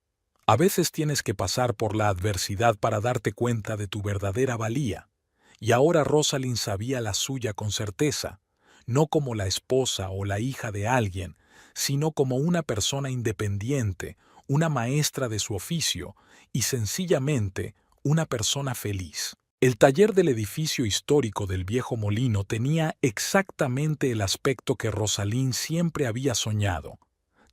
A veces tienes que pasar por la adversidad para darte cuenta de tu verdadera valía. Y ahora Rosalind sabía la suya con certeza, no como la esposa o la hija de alguien, sino como una persona independiente, una maestra de su oficio y sencillamente una persona feliz. El taller del edificio histórico del viejo molino tenía exactamente el aspecto que Rosalind siempre había soñado.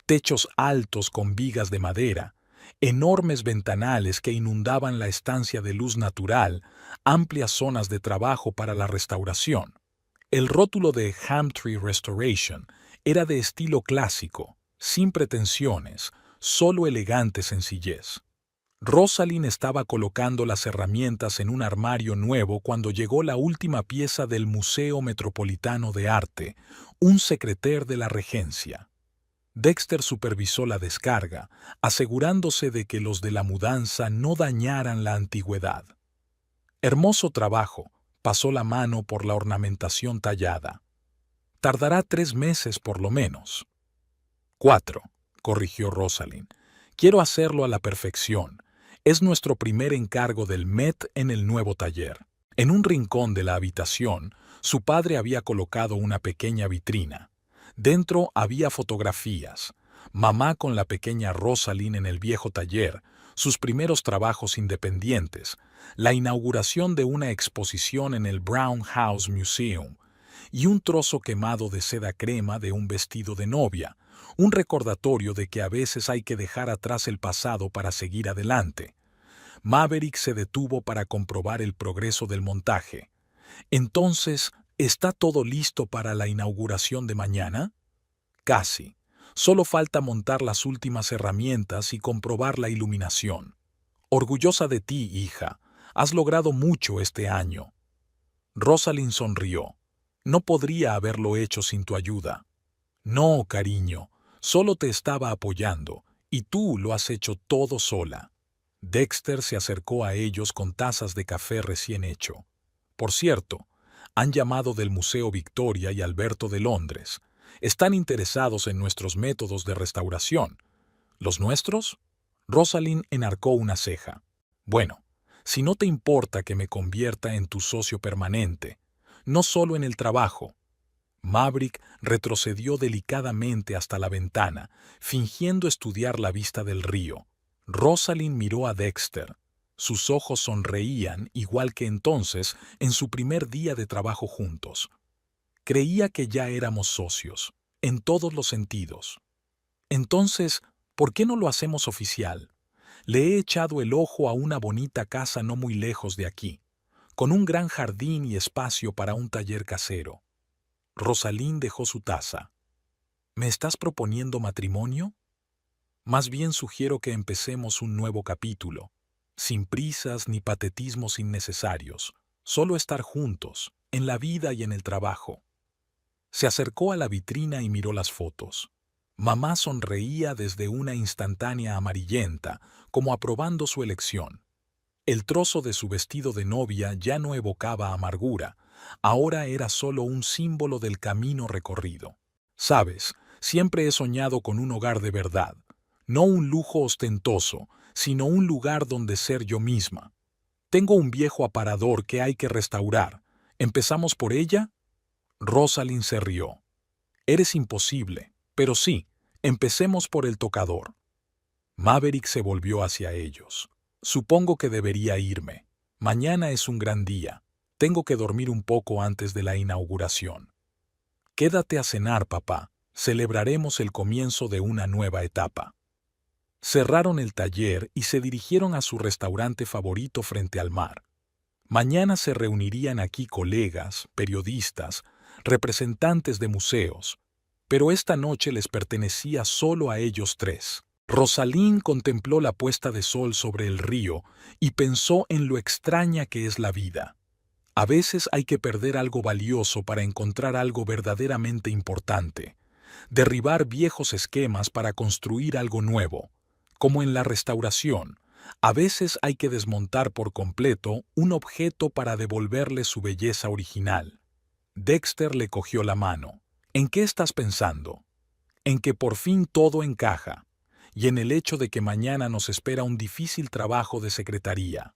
Techos altos con vigas de madera, enormes ventanales que inundaban la estancia de luz natural, amplias zonas de trabajo para la restauración. El rótulo de Hamtree Restoration era de estilo clásico, sin pretensiones, solo elegante sencillez. Rosalind estaba colocando las herramientas en un armario nuevo cuando llegó la última pieza del Museo Metropolitano de Arte, un secretario de la Regencia. Dexter supervisó la descarga, asegurándose de que los de la mudanza no dañaran la antigüedad. Hermoso trabajo, pasó la mano por la ornamentación tallada. Tardará 3 meses por lo menos. 4, corrigió Rosalind. Quiero hacerlo a la perfección. Es nuestro primer encargo del Met en el nuevo taller. En un rincón de la habitación, su padre había colocado una pequeña vitrina. Dentro había fotografías. Mamá con la pequeña Rosalind en el viejo taller, sus primeros trabajos independientes, la inauguración de una exposición en el Brown House Museum y un trozo quemado de seda crema de un vestido de novia, un recordatorio de que a veces hay que dejar atrás el pasado para seguir adelante. Maverick se detuvo para comprobar el progreso del montaje. Entonces, ¿está todo listo para la inauguración de mañana? Casi. Solo falta montar las últimas herramientas y comprobar la iluminación. Orgullosa de ti, hija. Has logrado mucho este año. Rosalind sonrió. No podría haberlo hecho sin tu ayuda. No, cariño. Solo te estaba apoyando, y tú lo has hecho todo sola. Dexter se acercó a ellos con tazas de café recién hecho. Por cierto, han llamado del Museo Victoria y Alberto de Londres. Están interesados en nuestros métodos de restauración. ¿Los nuestros? Rosalind enarcó una ceja. Bueno, si no te importa que me convierta en tu socio permanente, no solo en el trabajo. Maverick retrocedió delicadamente hasta la ventana, fingiendo estudiar la vista del río. Rosalind miró a Dexter. Sus ojos sonreían igual que entonces en su primer día de trabajo juntos. Creía que ya éramos socios, en todos los sentidos. Entonces, ¿por qué no lo hacemos oficial? Le he echado el ojo a una bonita casa no muy lejos de aquí, con un gran jardín y espacio para un taller casero. Rosalind dejó su taza. ¿Me estás proponiendo matrimonio? Más bien sugiero que empecemos un nuevo capítulo, sin prisas ni patetismos innecesarios, solo estar juntos, en la vida y en el trabajo. Se acercó a la vitrina y miró las fotos. Mamá sonreía desde una instantánea amarillenta, como aprobando su elección. El trozo de su vestido de novia ya no evocaba amargura, ahora era solo un símbolo del camino recorrido. Sabes, siempre he soñado con un hogar de verdad, no un lujo ostentoso, sino un lugar donde ser yo misma. Tengo un viejo aparador que hay que restaurar. ¿Empezamos por ella? Rosalind se rió. Eres imposible, pero sí, empecemos por el tocador. Maverick se volvió hacia ellos. Supongo que debería irme. Mañana es un gran día. Tengo que dormir un poco antes de la inauguración. Quédate a cenar, papá. Celebraremos el comienzo de una nueva etapa. Cerraron el taller y se dirigieron a su restaurante favorito frente al mar. Mañana se reunirían aquí colegas, periodistas, representantes de museos, pero esta noche les pertenecía solo a ellos tres. Rosalind contempló la puesta de sol sobre el río y pensó en lo extraña que es la vida. A veces hay que perder algo valioso para encontrar algo verdaderamente importante, derribar viejos esquemas para construir algo nuevo. Como en la restauración, a veces hay que desmontar por completo un objeto para devolverle su belleza original. Dexter le cogió la mano. ¿En qué estás pensando? En que por fin todo encaja, y en el hecho de que mañana nos espera un difícil trabajo de secretaría.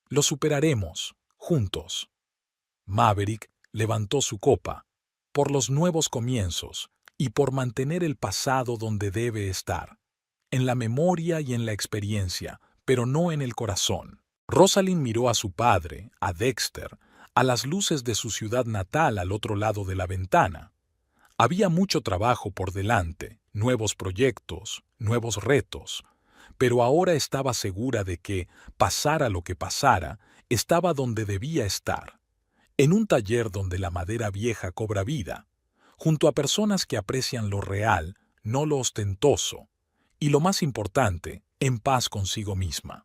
Lo superaremos, juntos. Maverick levantó su copa, por los nuevos comienzos y por mantener el pasado donde debe estar, en la memoria y en la experiencia, pero no en el corazón. Rosalind miró a su padre, a Dexter, a las luces de su ciudad natal al otro lado de la ventana. Había mucho trabajo por delante, nuevos proyectos, nuevos retos, pero ahora estaba segura de que, pasara lo que pasara, estaba donde debía estar, en un taller donde la madera vieja cobra vida, junto a personas que aprecian lo real, no lo ostentoso, y lo más importante, en paz consigo misma.